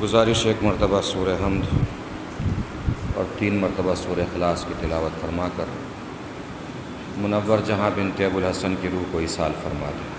گزارش ایک مرتبہ سورہ حمد اور 3 مرتبہ سورہ اخلاص کی تلاوت فرما کر منور جہاں بنت ابوالحسن کی روح کو ایصال فرما دیں۔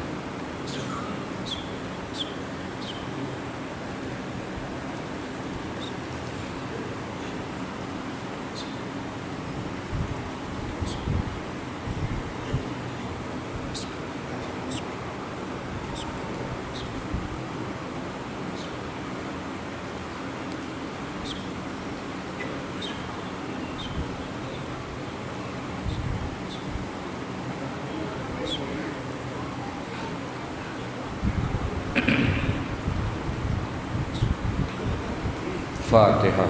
فاتحہ۔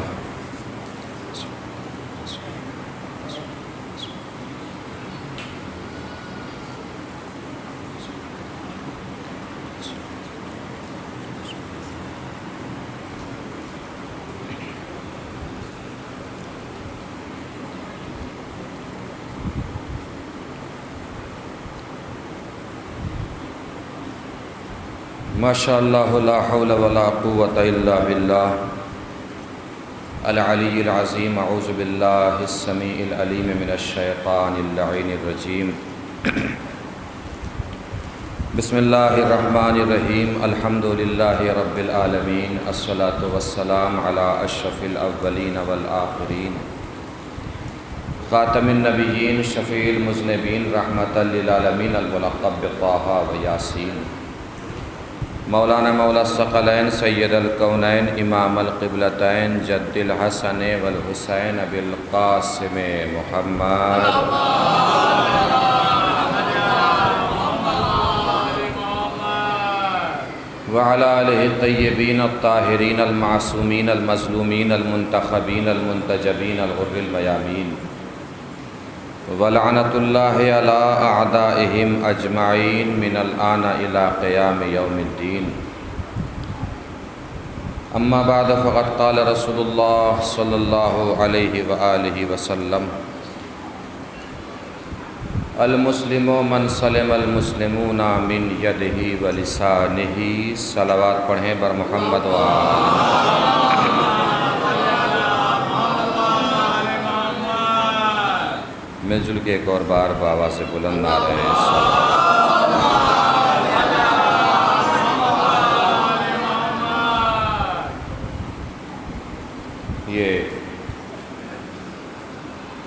ماشاء اللہ لا حول ولا قوۃ الا باللہ العلی العظیم۔ اعوذ باللہ السمیع العلیم من الشیطان اللعین الرجیم۔ بسم اللہ الرحمن الرحیم۔ الحمد للہ رب العالمین، الصلاۃ والسلام علی اشرف الاولین والآخرین، خاتم النبیین، شفیع المذنبین، رحمۃ للعالمین، الملقب بطٰہٰ و یاسین، مولانا مولا الثقلین، سید الکونین، امام القبلتین، جد الحسن والحسین بالقاسم محمد، وعلی آلہ الطیبین الطاہرین المعصومین المظلومین المنتخبین المنتجبین الغر المیامین، ولعنۃ اللہ علی اعدائہم اجمعین من الآن الی قیام یوم الدین۔ اما بعد فقد قال رسول اللہ صلی اللہ علیہ وآلہ وسلم: المسلم من سلم المسلمون من یدہ ولسانہ۔ صلوات پڑھیں بر محمد و مل جل کے ایک اور بار بآواز سے بلند نعرہ یہ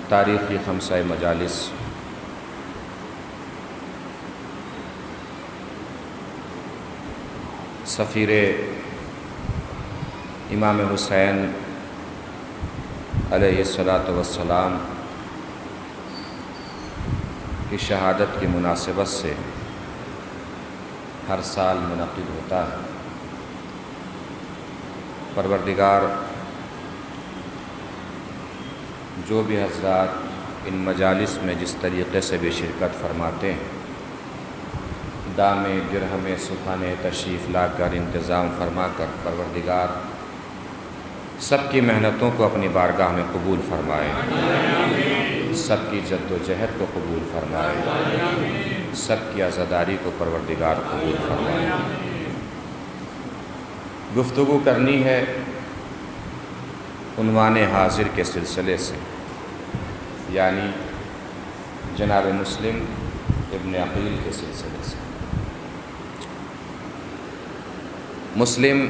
تاریخی خمسہ مجالس سفیر امام حسین علیہ الصلاۃ والسلام کی شہادت کی مناسبت سے ہر سال منعقد ہوتا ہے۔ پروردگار جو بھی حضرات ان مجالس میں جس طریقے سے بھی شرکت فرماتے ہیں، دام درہم سخن تشریف لا کر انتظام فرما کر، پروردگار سب کی محنتوں کو اپنی بارگاہ میں قبول فرمائے، سب کی جد و جہد کو قبول فرمائے، سب کی عزاداری کو پروردگار قبول فرمائے۔ گفتگو کرنی ہے عنوان حاضر کے سلسلے سے، یعنی جناب مسلم ابن عقیل کے سلسلے سے۔ مسلم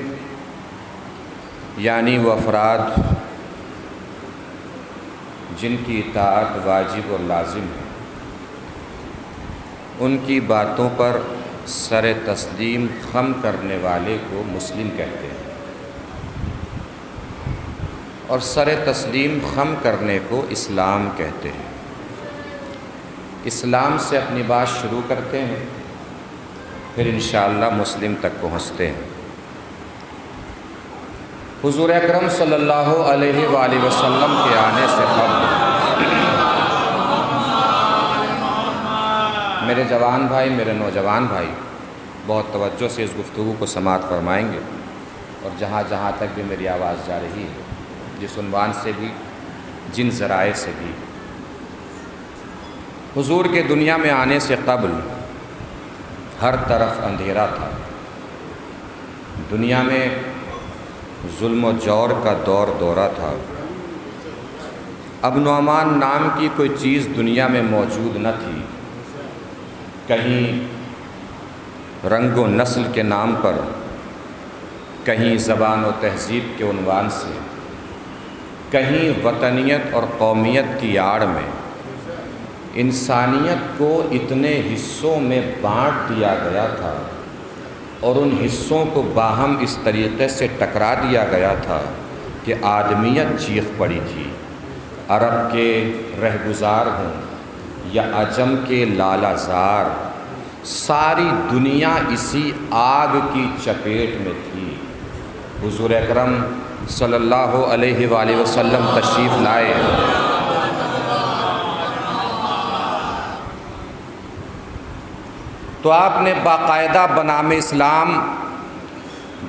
یعنی وہ افراد جن کی اطاعت واجب اور لازم ہے، ان کی باتوں پر سر تسلیم خم کرنے والے کو مسلم کہتے ہیں، اور سر تسلیم خم کرنے کو اسلام کہتے ہیں۔ اسلام سے اپنی بات شروع کرتے ہیں، پھر انشاءاللہ مسلم تک پہنچتے ہیں۔ حضور اکرم صلی اللہ علیہ وآلہ وسلم کے آنے سے قبل میرے جوان بھائی، میرے نوجوان بھائی بہت توجہ سے اس گفتگو کو سماعت فرمائیں گے، اور جہاں جہاں تک بھی میری آواز جا رہی ہے، جس عنوان سے بھی، جن ذرائع سے بھی، حضور کے دنیا میں آنے سے قبل ہر طرف اندھیرا تھا۔ دنیا میں ظلم و جور کا دور دورہ تھا۔ امن و امان نام کی کوئی چیز دنیا میں موجود نہ تھی۔ کہیں رنگ و نسل کے نام پر، کہیں زبان و تہذیب کے عنوان سے، کہیں وطنیت اور قومیت کی آڑ میں انسانیت کو اتنے حصوں میں بانٹ دیا گیا تھا، اور ان حصوں کو باہم اس طریقے سے ٹکرا دیا گیا تھا کہ آدمیت چیخ پڑی تھی۔ عرب کے رہگزار ہوں یا عجم کے لالہ زار، ساری دنیا اسی آگ کی چپیٹ میں تھی۔ حضور اکرم صلی اللہ علیہ وآلہ وسلم تشریف لائے، تو آپ نے باقاعدہ بنام اسلام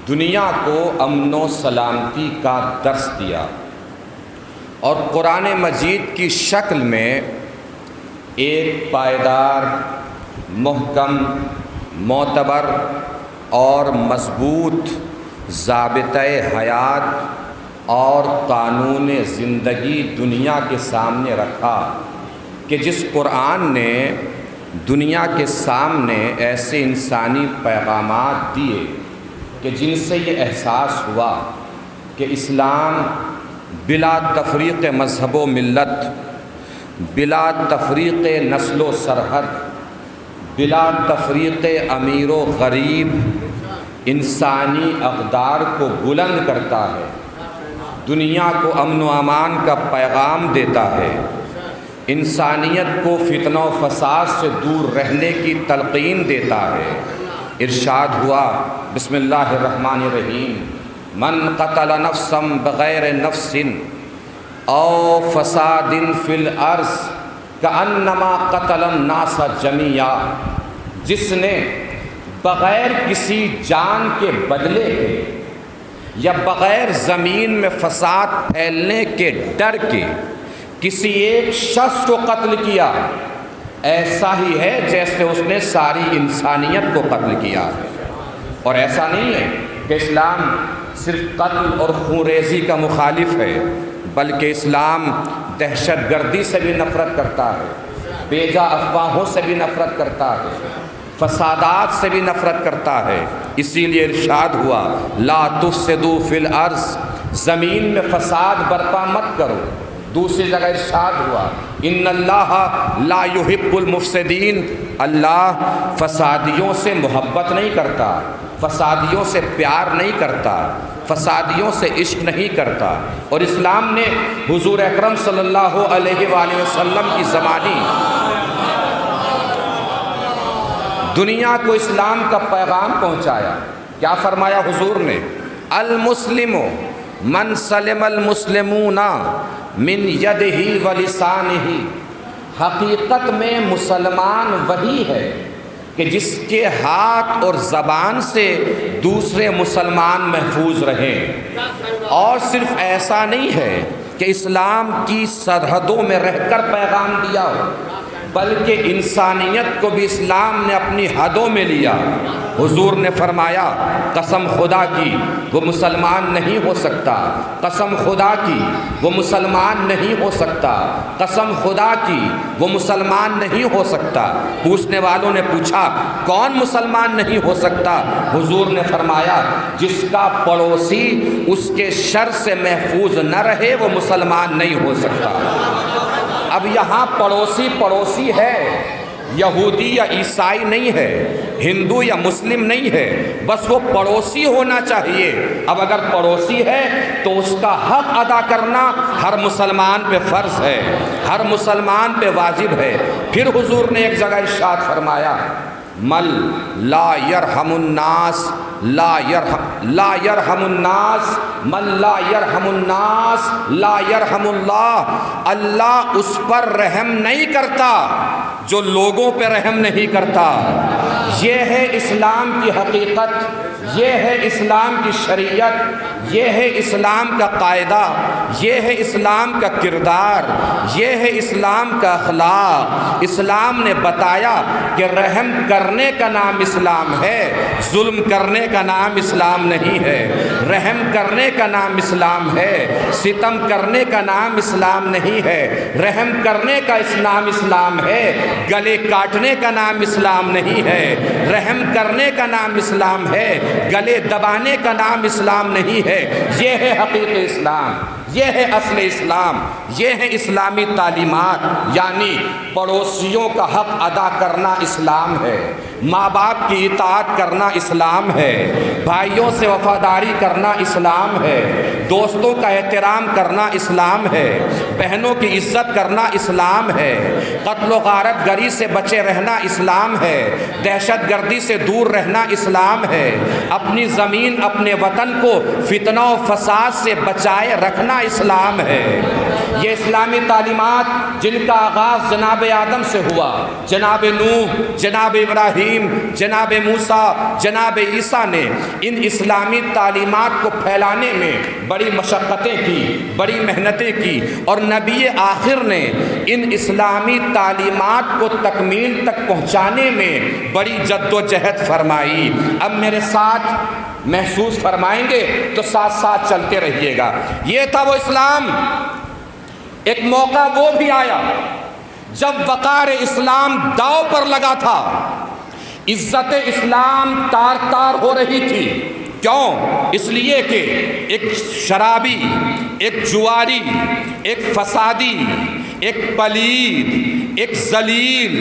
دنیا کو امن و سلامتی کا درس دیا، اور قرآن مجید کی شکل میں ایک پائیدار، محکم، معتبر اور مضبوط ضابطۂ حیات اور قانون زندگی دنیا کے سامنے رکھا کہ جس قرآن نے دنیا کے سامنے ایسے انسانی پیغامات دیے کہ جن سے یہ احساس ہوا کہ اسلام بلا تفریق مذہب و ملت، بلا تفریق نسل و سرحد، بلا تفریق امیر و غریب انسانی اقدار کو بلند کرتا ہے، دنیا کو امن و امان کا پیغام دیتا ہے، انسانیت کو فتنہ و فساد سے دور رہنے کی تلقین دیتا ہے۔ ارشاد ہوا، بسم اللہ الرحمن الرحیم، من قتل نفسا بغیر نفس او فساد فی الارض کانما قتل الناس جمیعا، جس نے بغیر کسی جان کے بدلے کے یا بغیر زمین میں فساد پھیلنے کے ڈر کے کسی ایک شخص کو قتل کیا، ایسا ہی ہے جیسے اس نے ساری انسانیت کو قتل کیا ہے۔ اور ایسا نہیں ہے کہ اسلام صرف قتل اور خون ریزی کا مخالف ہے، بلکہ اسلام دہشت گردی سے بھی نفرت کرتا ہے، بیجا افواہوں سے بھی نفرت کرتا ہے، فسادات سے بھی نفرت کرتا ہے۔ اسی لیے ارشاد ہوا، لا تفسدوا فی الارض، زمین میں فساد برپا مت کرو۔ دوسری جگہ ارشاد ہوا، ان اللہ لا یحب المفسدین، اللہ فسادیوں سے محبت نہیں کرتا، فسادیوں سے پیار نہیں کرتا، فسادیوں سے عشق نہیں کرتا۔ اور اسلام نے حضور اکرم صلی اللہ علیہ وآلہ وسلم کی زمانی دنیا کو اسلام کا پیغام پہنچایا۔ کیا فرمایا حضور نے؟ المسلم من سلم المسلمون من یدہ ولسانہ، حقیقت میں مسلمان وہی ہے کہ جس کے ہاتھ اور زبان سے دوسرے مسلمان محفوظ رہیں۔ اور صرف ایسا نہیں ہے کہ اسلام کی سرحدوں میں رہ کر پیغام دیا ہو، بلکہ انسانیت کو بھی اسلام نے اپنی حدوں میں لیا۔ حضور نے فرمایا، قسم خدا کی وہ مسلمان نہیں ہو سکتا، قسم خدا کی وہ مسلمان نہیں ہو سکتا، قسم خدا کی وہ مسلمان نہیں ہو سکتا۔ پوچھنے والوں نے پوچھا، کون مسلمان نہیں ہو سکتا؟ حضور نے فرمایا، جس کا پڑوسی اس کے شر سے محفوظ نہ رہے وہ مسلمان نہیں ہو سکتا۔ اب یہاں پڑوسی ہے، یہودی یا عیسائی نہیں ہے، ہندو یا مسلم نہیں ہے، بس وہ پڑوسی ہونا چاہیے۔ اب اگر پڑوسی ہے تو اس کا حق ادا کرنا ہر مسلمان پہ فرض ہے، ہر مسلمان پہ واجب ہے۔ پھر حضور نے ایک جگہ ارشاد فرمایا، مل لا یرحم الناس لا یرحم الناس من لا یرحم الناس لا یرحم اللہ، اللہ اس پر رحم نہیں کرتا جو لوگوں پہ رحم نہیں کرتا۔ یہ ہے اسلام کی حقیقت، یہ ہے اسلام کی شریعت، یہ ہے اسلام کا قاعدہ، یہ ہے اسلام کا کردار، یہ ہے اسلام کا اخلاق۔ اسلام نے بتایا کہ رحم کرنے کا نام اسلام ہے، ظلم کرنے کا نام اسلام نہیں ہے۔ رحم کرنے کا نام اسلام ہے، ستم کرنے کا نام اسلام نہیں ہے۔ رحم کرنے کا نام اسلام ہے، گلے کاٹنے کا نام اسلام نہیں ہے۔ رحم کرنے کا نام اسلام ہے، گلے دبانے کا نام اسلام نہیں ہے۔ یہ ہے حقیقی اسلام، یہ ہے اصل اسلام، یہ ہے اسلامی تعلیمات۔ یعنی پڑوسیوں کا حق ادا کرنا اسلام ہے، ماں باپ کی اطاعت کرنا اسلام ہے، بھائیوں سے وفاداری کرنا اسلام ہے، دوستوں کا احترام کرنا اسلام ہے، بہنوں کی عزت کرنا اسلام ہے، قتل و غارت گری سے بچے رہنا اسلام ہے، دہشت گردی سے دور رہنا اسلام ہے، اپنی زمین اپنے وطن کو فتنہ و فساد سے بچائے رکھنا اسلام ہے۔ یہ اسلامی تعلیمات جن کا آغاز جناب آدم سے ہوا، جناب نوح، جناب ابراہیم، جناب موسیٰ، جناب عیسیٰ نے ان اسلامی تعلیمات کو پھیلانے میں بڑی مشقتیں کی، بڑی محنتیں کی، اور نبی آخر نے ان اسلامی تعلیمات کو تکمیل تک پہنچانے میں بڑی جد و جہد فرمائی۔ اب میرے ساتھ محسوس فرمائیں گے تو ساتھ ساتھ چلتے رہیے گا۔ یہ تھا وہ اسلام۔ ایک موقع وہ بھی آیا جب وقار اسلام داؤ پر لگا تھا، عزت اسلام تار تار ہو رہی تھی۔ کیوں؟ اس لیے کہ ایک شرابی، ایک جواری، ایک فسادی، ایک پلید، ایک ذلیل،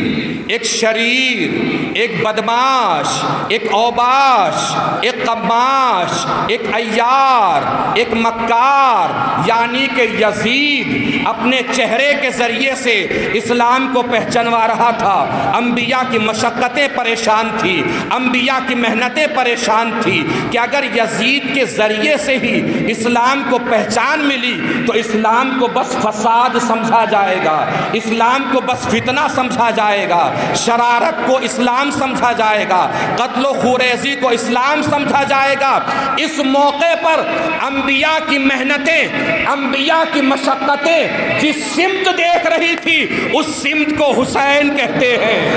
ایک شریر، ایک بدماش، ایک اوباش، ایک قماش، ایک عیار، ایک مکار، یعنی کہ یزید اپنے چہرے کے ذریعے سے اسلام کو پہچانوا رہا تھا۔ انبیاء کی مشقتیں پریشان تھی، انبیاء کی محنتیں پریشان تھی کہ اگر یزید کے ذریعے سے ہی اسلام کو پہچان ملی تو اسلام کو بس فساد سمجھا جائے گا، اسلام کو بس فتنہ سمجھا جائے گا، شرارت کو اسلام سمجھا جائے گا، قتل و خوریزی کو اسلام سمجھا جائے گا۔ اس موقع پر انبیاء کی محنتیں، انبیاء کی مشقتیں جس سمت دیکھ رہی تھی اس سمت کو حسین کہتے ہیں۔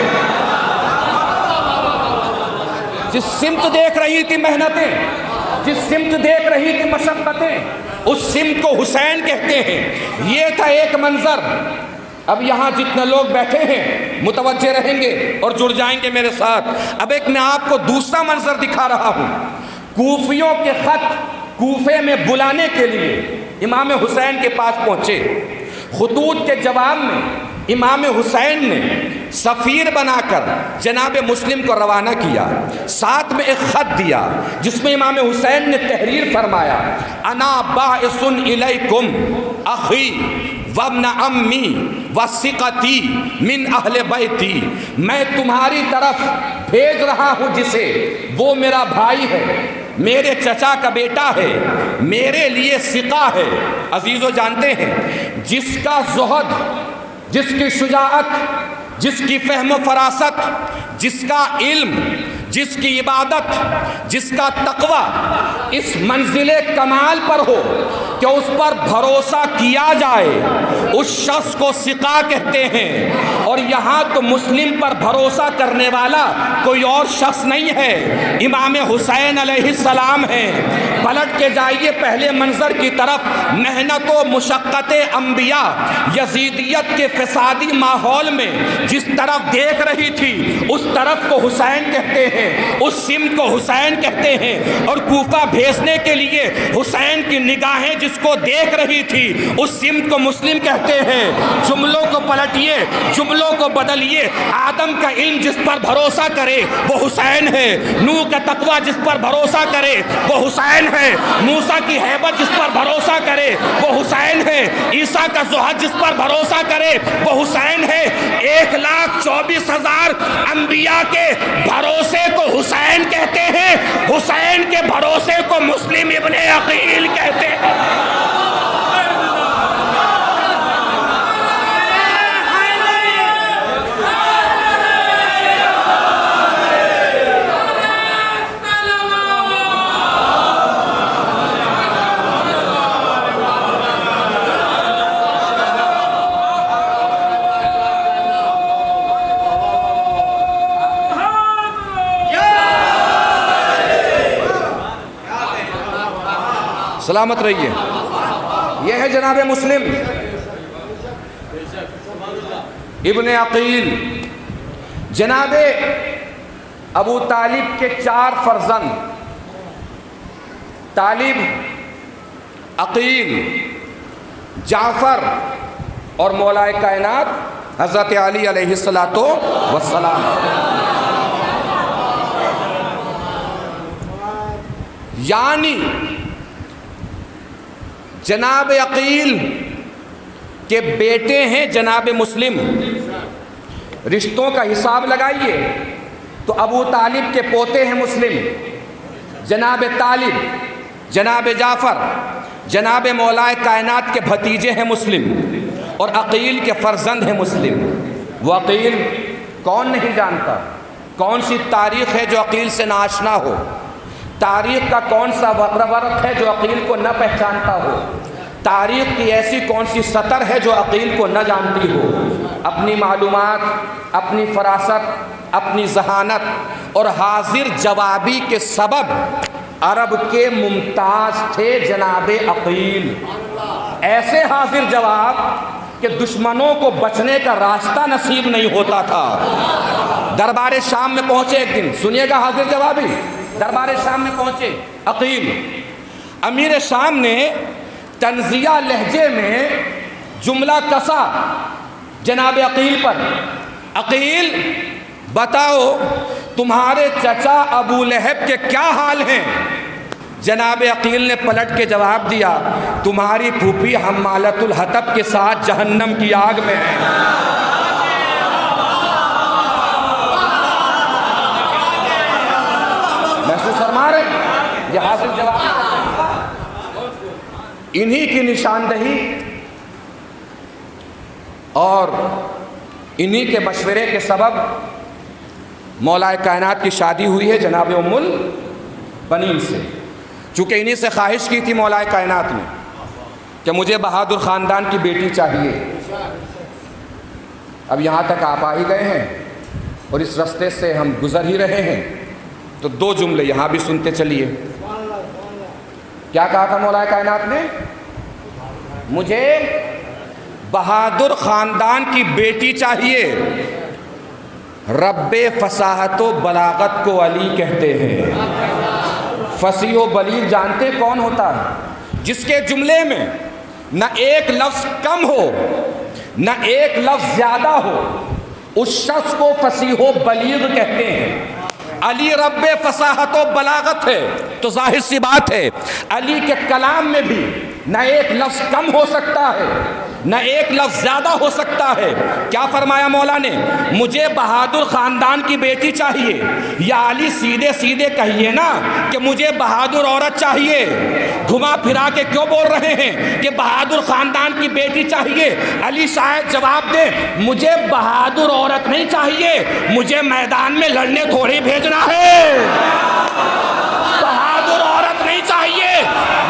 جس سمت دیکھ رہی تھی محنتیں، جس سمت دیکھ رہی تھی مشقتیں، اس سمت کو حسین کہتے ہیں۔ یہ تھا ایک منظر۔ اب یہاں جتنے لوگ بیٹھے ہیں متوجہ رہیں گے اور جڑ جائیں گے میرے ساتھ۔ اب ایک میں آپ کو دوسرا منظر دکھا رہا ہوں۔ کوفیوں کے خط کوفے میں بلانے کے لیے امام حسین کے پاس پہنچے۔ خطوط کے جواب میں امام حسین نے سفیر بنا کر جناب مسلم کو روانہ کیا، ساتھ میں ایک خط دیا جس میں امام حسین نے تحریر فرمایا، انا باعث الیکم اخی وابن امی وثقتی من اہل بیتی، میں تمہاری طرف بھیج رہا ہوں جسے، وہ میرا بھائی ہے، میرے چچا کا بیٹا ہے، میرے لیے ثقہ ہے۔ عزیزو جانتے ہیں جس کا زہد، جس کی شجاعت، جس کی فہم و فراست، جس کا علم، جس کی عبادت، جس کا تقوی اس منزل کمال پر ہو کہ اس پر بھروسہ کیا جائے، اس شخص کو ثقہ کہتے ہیں۔ اور یہاں تو مسلم پر بھروسہ کرنے والا کوئی اور شخص نہیں ہے، امام حسین علیہ السلام ہیں۔ پلٹ کے جائیے پہلے منظر کی طرف۔ محنت و مشقت انبیاء یزیدیت کے فسادی ماحول میں جس طرف دیکھ رہی تھی اس طرف کو حسین کہتے ہیں۔ اس سمت کو حسین کہتے ہیں، اور کوفہ بھیجنے کے لیے حسین کی نگاہیں جس کو دیکھ رہی تھی اس سمت کو مسلم کہتے ہیں۔ جملوں کو پلٹیے، جملوں کو بدلیے۔ آدم کا علم جس پر بھروسہ کرے وہ حسین ہے، نوح کا تقویٰ جس پر بھروسہ کرے وہ حسین ہے، موسیٰ کی ہیبت جس پر بھروسہ کرے وہ حسین ہے، عیسیٰ کا زہد جس پر بھروسہ کرے وہ حسین ہے۔ 1,24,000 انبیاء کے بھروسے کو حسین کہتے ہیں، حسین کے بھروسے کو مسلم ابن عقیل کہتے ہیں۔ سلامت رہیے۔ یہ ہے جناب مسلم ابن عقیل۔ جناب ابو طالب کے 4 فرزند، طالب، عقیل، جعفر اور مولا کائنات حضرت علی علیہ السلام۔ یعنی جناب عقیل کے بیٹے ہیں جناب مسلم۔ رشتوں کا حساب لگائیے تو ابو طالب کے پوتے ہیں مسلم، جناب طالب، جناب جعفر، جناب مولا کائنات کے بھتیجے ہیں مسلم، اور عقیل کے فرزند ہیں مسلم۔ وہ عقیل کون نہیں جانتا؟ کون سی تاریخ ہے جو عقیل سے ناآشنا ہو؟ تاریخ کا کون سا ورق ہے جو عقیل کو نہ پہچانتا ہو؟ تاریخ کی ایسی کون سی سطر ہے جو عقیل کو نہ جانتی ہو؟ اپنی معلومات، اپنی فراست، اپنی ذہانت اور حاضر جوابی کے سبب عرب کے ممتاز تھے جناب عقیل۔ ایسے حاضر جواب کہ دشمنوں کو بچنے کا راستہ نصیب نہیں ہوتا تھا۔ دربار شام میں پہنچے ایک دن، سنیے گا حاضر جوابی، دربار شام میں پہنچے عقیل۔ امیر شام نے طنزیہ لہجے میں جملہ کسا جناب عقیل پر، عقیل بتاؤ تمہارے چچا ابو لہب کے کیا حال ہیں؟ جناب عقیل نے پلٹ کے جواب دیا، تمہاری پھوپھی حمالۃ الحطب کے ساتھ جہنم کی آگ میں ہے۔ محسوس فرما رہے یہ حاصل جواب، انہی کی نشاندہی اور انہی کے مشورے کے سبب مولا کائنات کی شادی ہوئی ہے جناب ام البنین سے۔ چونکہ انہی سے خواہش کی تھی مولا کائنات نے کہ مجھے بہادر خاندان کی بیٹی چاہیے۔ اب یہاں تک آپ آ ہی گئے ہیں اور اس رستے سے ہم گزر ہی رہے ہیں تو 2 جملے یہاں بھی سنتے چلیے۔ کیا کہا تھا مولا کائنات نے؟ مجھے بہادر خاندان کی بیٹی چاہیے۔ رب فصاحت و بلاغت کو علی کہتے ہیں۔ فصیح و بلیغ جانتے کون ہوتا ہے؟ جس کے جملے میں نہ ایک لفظ کم ہو نہ ایک لفظ زیادہ ہو، اس شخص کو فصیح و بلیغ کہتے ہیں۔ علی رب فصاحت و بلاغت ہے تو ظاہر سی بات ہے علی کے کلام میں بھی نہ ایک لفظ کم ہو سکتا ہے نہ ایک لفظ زیادہ ہو سکتا ہے۔ کیا فرمایا مولا نے؟ مجھے بہادر خاندان کی بیٹی چاہیے۔ یا علی سیدھے سیدھے کہیے نا کہ مجھے بہادر عورت چاہیے، گھما پھرا کے کیوں بول رہے ہیں کہ بہادر خاندان کی بیٹی چاہیے؟ علی شاید جواب دے، مجھے بہادر عورت نہیں چاہیے، مجھے میدان میں لڑنے تھوڑی بھیجنا ہے۔ بہادر عورت نہیں چاہیے،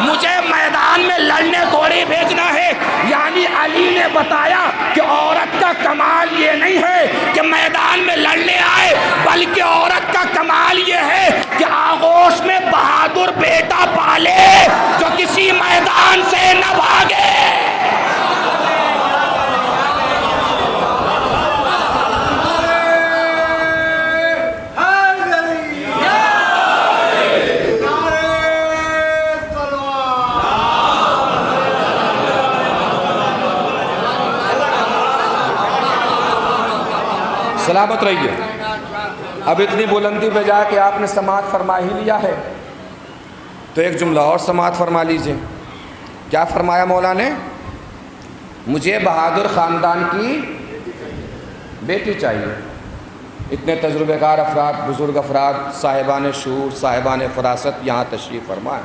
مجھے میدان میں لڑنے تھوڑی بھیجنا ہے۔ یعنی علی نے بتایا کہ عورت کا کمال یہ نہیں ہے کہ میدان میں لڑنے آئے، بلکہ عورت کا کمال یہ ہے کہ آغوش میں بہادر بیٹا پالے جو کسی میدان سے نہ بھاگے۔ سلامت رہیے. اب اتنی بلندی پہ جا کے آپ نے سماعت فرما ہی لیا ہے تو ایک جملہ اور سماعت فرما لیجئے. کیا فرمایا مولا نے؟ مجھے بہادر خاندان کی بیٹی چاہیے. اتنے تجربے کار افراد، بزرگ افراد، صاحبان شعور، صاحبان فراست یہاں تشریف فرمائیں.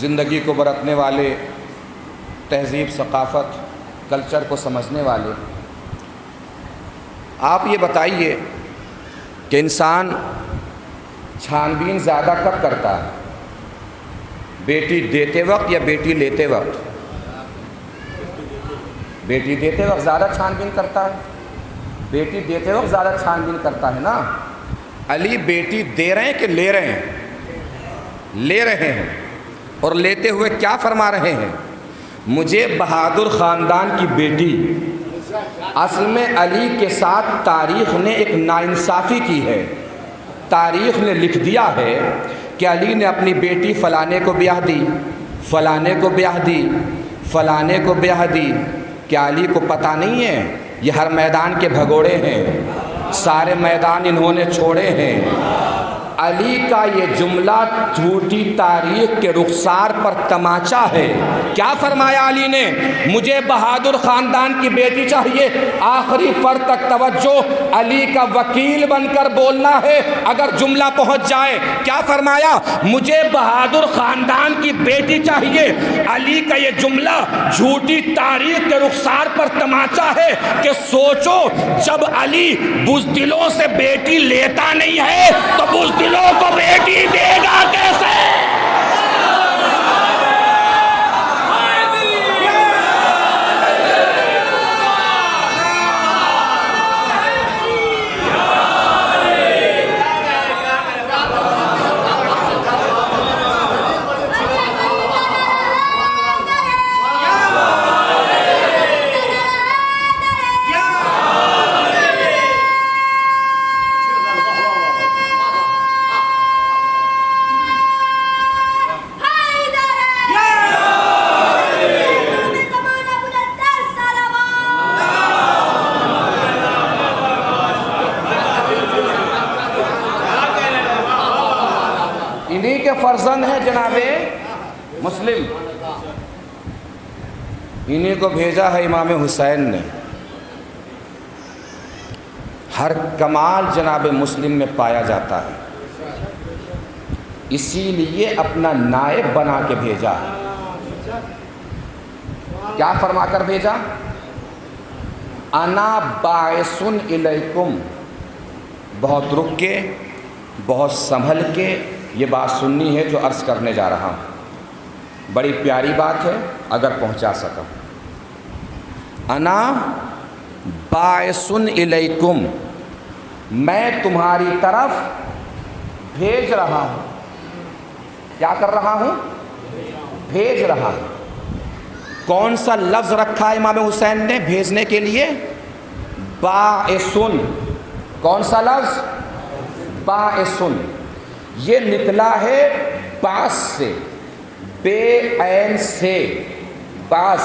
زندگی کو برتنے والے، تہذیب، ثقافت، کلچر کو سمجھنے والے. آپ یہ بتائیے کہ انسان چھان بین زیادہ کب کرتا ہے؟ بیٹی دیتے وقت یا بیٹی لیتے وقت؟ بیٹی دیتے وقت زیادہ چھان بین کرتا ہے. بیٹی دیتے وقت زیادہ چھان بین کرتا ہے نا. علی بیٹی دے رہے ہیں کہ لے رہے ہیں؟ لے رہے ہیں. اور لیتے ہوئے کیا فرما رہے ہیں؟ مجھے بہادر خاندان کی بیٹی. اصل میں علی کے ساتھ تاریخ نے ایک ناانصافی کی ہے. تاریخ نے لکھ دیا ہے کہ علی نے اپنی بیٹی فلانے کو بیاہ دی، فلانے کو بیاہ دی، فلانے کو بیاہ دی. کیا علی کو پتہ نہیں ہے یہ ہر میدان کے بھگوڑے ہیں، سارے میدان انہوں نے چھوڑے ہیں؟ علی کا یہ جملہ جھوٹی تاریخ کے رخسار پر تماچا ہے. کیا فرمایا علی نے؟ مجھے بہادر خاندان کی بیٹی چاہیے. آخری فر تک توجہ، علی کا وکیل بن کر بولنا ہے اگر جملہ پہنچ جائے. کیا فرمایا؟ مجھے بہادر خاندان کی بیٹی چاہیے. علی کا یہ جملہ جھوٹی تاریخ کے رخسار پر تماچا ہے کہ سوچو جب علی بزدلوں سے بیٹی لیتا نہیں ہے تو بزدلوں کو بیٹی دے گا کیسے؟ انہی کے فرزند ہیں جناب مسلم. انہی کو بھیجا ہے امام حسین نے. ہر کمال جناب مسلم میں پایا جاتا ہے، اسی لیے اپنا نائب بنا کے بھیجا ہے. کیا فرما کر بھیجا؟ انا باعث الیکم. بہت رک کے، بہت سنبھل کے یہ بات سننی ہے جو عرض کرنے جا رہا ہوں. بڑی پیاری بات ہے اگر پہنچا سکا. انا باعث الیکم، میں تمہاری طرف بھیج رہا ہوں. کیا کر رہا ہوں؟ بھیج رہا ہوں. کون سا لفظ رکھا ہے امام حسین نے بھیجنے کے لیے؟ باعثن. کون سا لفظ؟ باعثن. یہ نکلا ہے باس سے، بے عین سے، باس.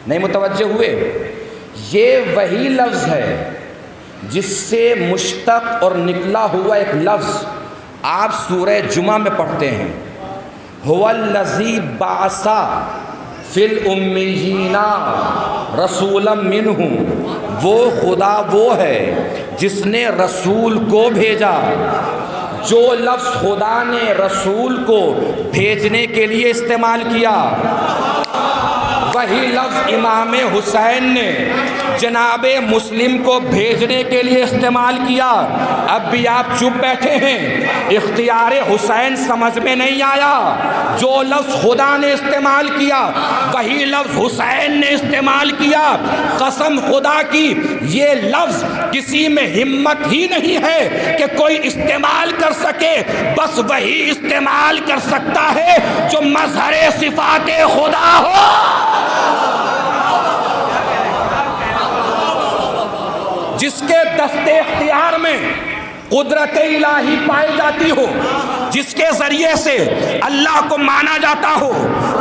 نہیں متوجہ ہوئے؟ یہ وہی لفظ ہے جس سے مشتق اور نکلا ہوا ایک لفظ آپ سورہ جمعہ میں پڑھتے ہیں. هو الذی بعث فی الامیین رسولا منہم. وہ خدا وہ ہے جس نے رسول کو بھیجا. جو لفظ خدا نے رسول کو بھیجنے کے لیے استعمال کیا وہی لفظ امام حسین نے جناب مسلم کو بھیجنے کے لیے استعمال کیا. اب بھی آپ چپ بیٹھے ہیں، اختیار حسین سمجھ میں نہیں آیا. جو لفظ خدا نے استعمال کیا وہی لفظ حسین نے استعمال کیا. قسم خدا کی یہ لفظ کسی میں ہمت ہی نہیں ہے کہ کوئی استعمال کر سکے. بس وہی استعمال کر سکتا ہے جو مظہر صفات خدا ہو. جس کے دست اختیار میں قدرت الہی پائی جاتی ہو، جس کے ذریعے سے اللہ کو مانا جاتا ہو،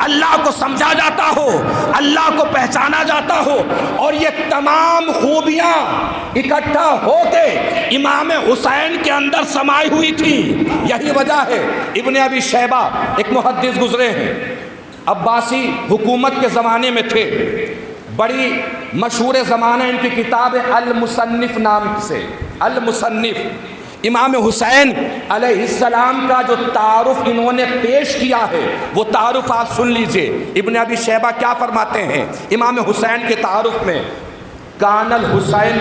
اللہ کو سمجھا جاتا ہو، اللہ کو پہچانا جاتا ہو، اور یہ تمام خوبیاں اکٹھا ہو کے امام حسین کے اندر سمائی ہوئی تھی۔ یہی وجہ ہے ابن ابی شیبہ ایک محدث گزرے ہیں، عباسی حکومت کے زمانے میں تھے، بڑی مشہور زمانہ ان کی کتاب ہے المصنف نام سے، المصنف۔ امام حسین علیہ السلام کا جو تعارف انہوں نے پیش کیا ہے وہ تعارف آپ سن لیجئے۔ ابن ابی شیبہ کیا فرماتے ہیں امام حسین کے تعارف میں؟ کان الحسین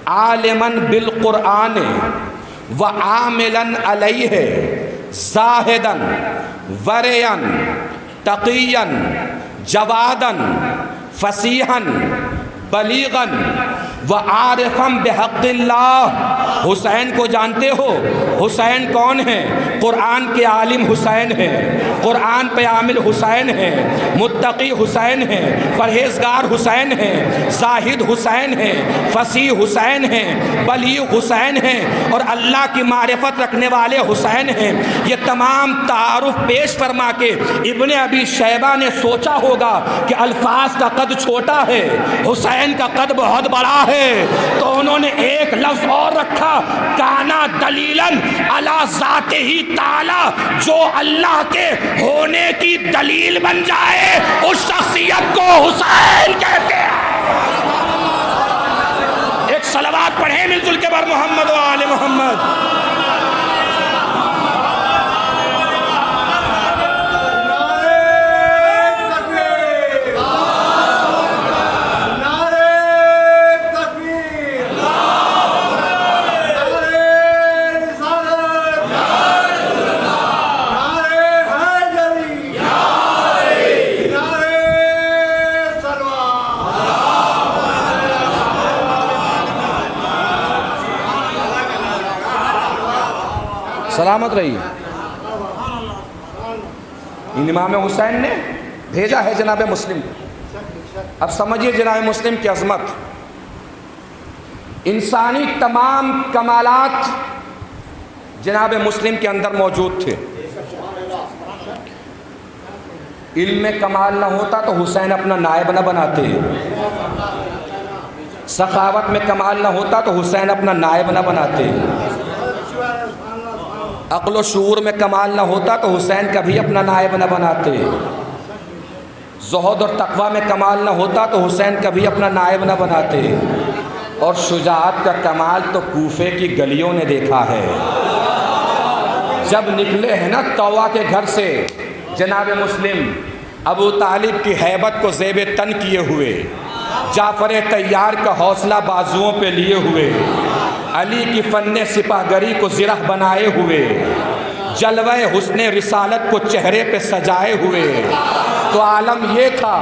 عالما بالقرآن وعاملا علیہ زاہدا ورعا تقیا جوادا فصیحا بلیغا وعارفا بحق اللہ۔ حسین کو جانتے ہو؟ حسین کون ہیں؟ قرآن کے عالم حسین ہیں، قرآن پہ عامل حسین ہیں، متقی حسین ہیں، پرہیزگار حسین ہیں، زاہد حسین ہیں، فصیح حسین ہیں، بلیغ حسین ہیں، اور اللہ کی معرفت رکھنے والے حسین ہیں۔ یہ تمام تعارف پیش فرما کے ابن ابی شیبہ نے سوچا ہوگا کہ الفاظ کا قد چھوٹا ہے، حسین کا قد بہت بڑا ہے، تو انہوں نے ایک لفظ اور رکھا، کانا دلیلاً علی ذاتہ تعالی، جو اللہ کے ہونے کی دلیل بن جائے اس شخصیت کو حسین کہتے ہیں۔ ایک صلوات پڑھیں مل جل کے بر محمد و آل محمد۔ سلامت رہی۔ امام حسین نے بھیجا ہے جناب مسلم کو۔ اب سمجھیے جناب مسلم کی عظمت، انسانی تمام کمالات جناب مسلم کے اندر موجود تھے۔ علم میں کمال نہ ہوتا تو حسین اپنا نائب نہ بناتے، سخاوت میں کمال نہ ہوتا تو حسین اپنا نائب نہ بناتے، عقل و شعور میں کمال نہ ہوتا تو حسین کبھی اپنا نائب نہ بناتے، زہد اور تقوی میں کمال نہ ہوتا تو حسین کبھی اپنا نائب نہ بناتے، اور شجاعت کا کمال تو کوفے کی گلیوں نے دیکھا ہے۔ جب نکلے ہیں نا طوع کے گھر سے جناب مسلم، ابو طالب کی ہیبت کو زیب تن کیے ہوئے، جعفر طیار کا حوصلہ بازوؤں پہ لیے ہوئے، علی کی فن سپاہ گری کو زرہ بنائے ہوئے، جلوہ حسن رسالت کو چہرے پہ سجائے ہوئے، تو عالم یہ تھا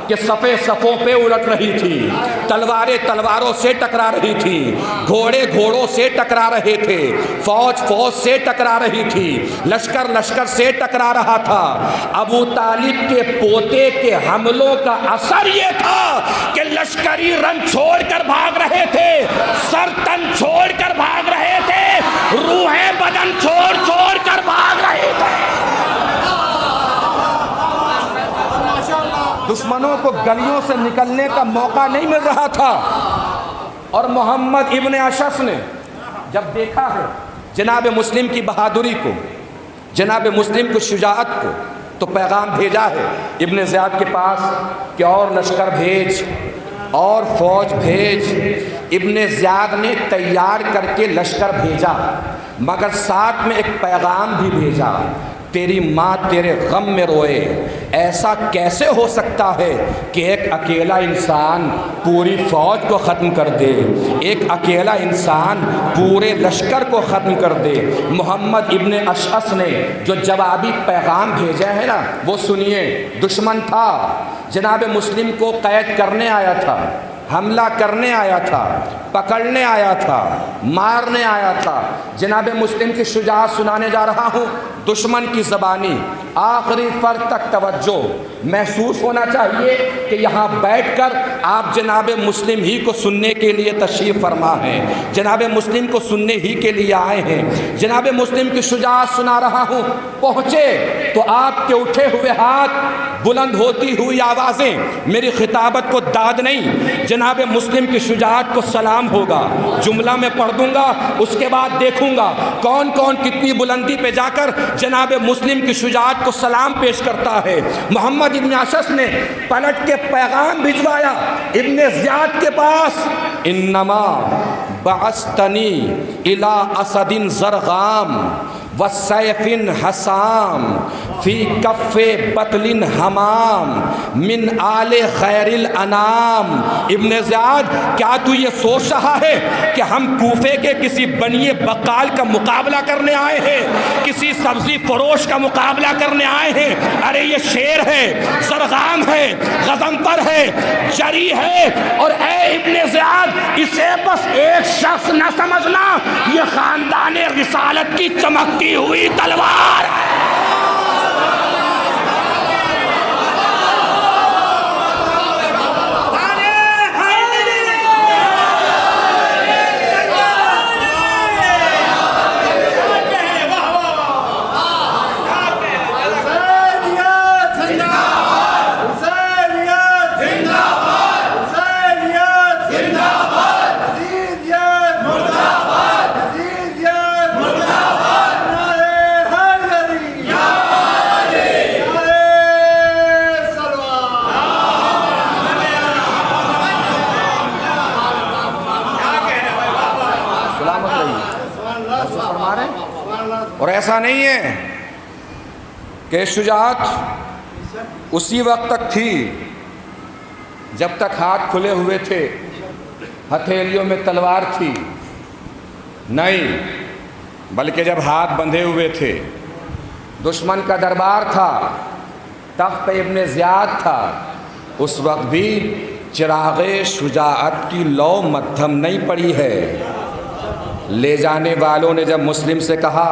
کہ صفیں صفوں پہ الٹ رہی تھی، تلواریں تلواروں سے ٹکرا رہی تھی، گھوڑے گھوڑوں سے ٹکرا رہے تھے، فوج فوج سے ٹکرا رہی تھی، لشکر لشکر سے ٹکرا رہا تھا۔ ابو طالب کے پوتے کے حملوں کا اثر یہ تھا کہ لشکری رن چھوڑ کر بھاگ رہے تھے، سر تن چھوڑ کر بھاگ رہے تھے، روحیں بدن چھوڑ چھوڑ کر بھاگ رہے تھے۔ دشمنوں کو گلیوں سے نکلنے کا موقع نہیں مل رہا تھا، اور محمد ابن اشعث نے جب دیکھا ہے جناب مسلم کی بہادری کو، جناب مسلم کی شجاعت کو، تو پیغام بھیجا ہے ابن زیاد کے پاس کہ اور لشکر بھیج اور فوج بھیج۔ ابن زیاد نے تیار کر کے لشکر بھیجا، مگر ساتھ میں ایک پیغام بھی بھیجا، تیری ماں تیرے غم میں روئے۔ ایسا کیسے ہو سکتا ہے کہ ایک اکیلا انسان پوری فوج کو ختم کر دے، ایک اکیلا انسان پورے لشکر کو ختم کر دے۔ محمد ابن اشعث نے جو جوابی پیغام بھیجا ہے نا وہ سنیے۔ دشمن تھا، جناب مسلم کو قید کرنے آیا تھا، حملہ کرنے آیا تھا، پکڑنے آیا تھا، مارنے آیا تھا۔ جناب مسلم کی شجاعت سنانے جا رہا ہوں، دشمن کی زبانی، آخری فرد تک توجہ۔ محسوس ہونا چاہیے کہ یہاں بیٹھ کر آپ جناب مسلم ہی کو سننے کے لیے تشریف فرما ہیں، جناب مسلم کو سننے ہی کے لیے آئے ہیں۔ جناب مسلم کی شجاعت سنا رہا ہوں، پہنچے تو آپ کے اٹھے ہوئے ہاتھ، بلند ہوتی ہوئی آوازیں، میری خطابت کو داد نہیں، جناب مسلم کی شجاعت کو سلام ہوگا۔ جملہ میں پڑھ دوں گا، اس کے بعد دیکھوں گا کون کون کتنی بلندی پہ جا کر جناب مسلم کی شجاعت کو سلام پیش کرتا ہے۔ محمد ابن اشعث نے پلٹ کے پیغام بھجوایا ابن زیاد کے پاس، انما بعثتنی الی اسد زرغام وسیف حسام فی کف بطل حمام من آل خیر الانام۔ ابن زیاد، کیا تو یہ سوچ رہا ہے کہ ہم کوفے کے کسی بنیے بقال کا مقابلہ کرنے آئے ہیں، کسی سبزی فروش کا مقابلہ کرنے آئے ہیں؟ ارے یہ شیر ہے، زرغام ہے، غضنفر ہے، جری ہے، اور اے ابن زیاد اسے بس ایک شخص نہ سمجھنا، یہ خاندان رسالت کی چمکتی ہوئی تلوار ہے۔ اور ایسا نہیں ہے کہ شجاعت اسی وقت تک تھی جب تک ہاتھ کھلے ہوئے تھے، ہتھیلیوں میں تلوار تھی، نہیں، بلکہ جب ہاتھ بندھے ہوئے تھے، دشمن کا دربار تھا، تخت پہ ابن زیاد تھا، اس وقت بھی چراغ شجاعت کی لو مدھم نہیں پڑی ہے۔ لے جانے والوں نے جب مسلم سے کہا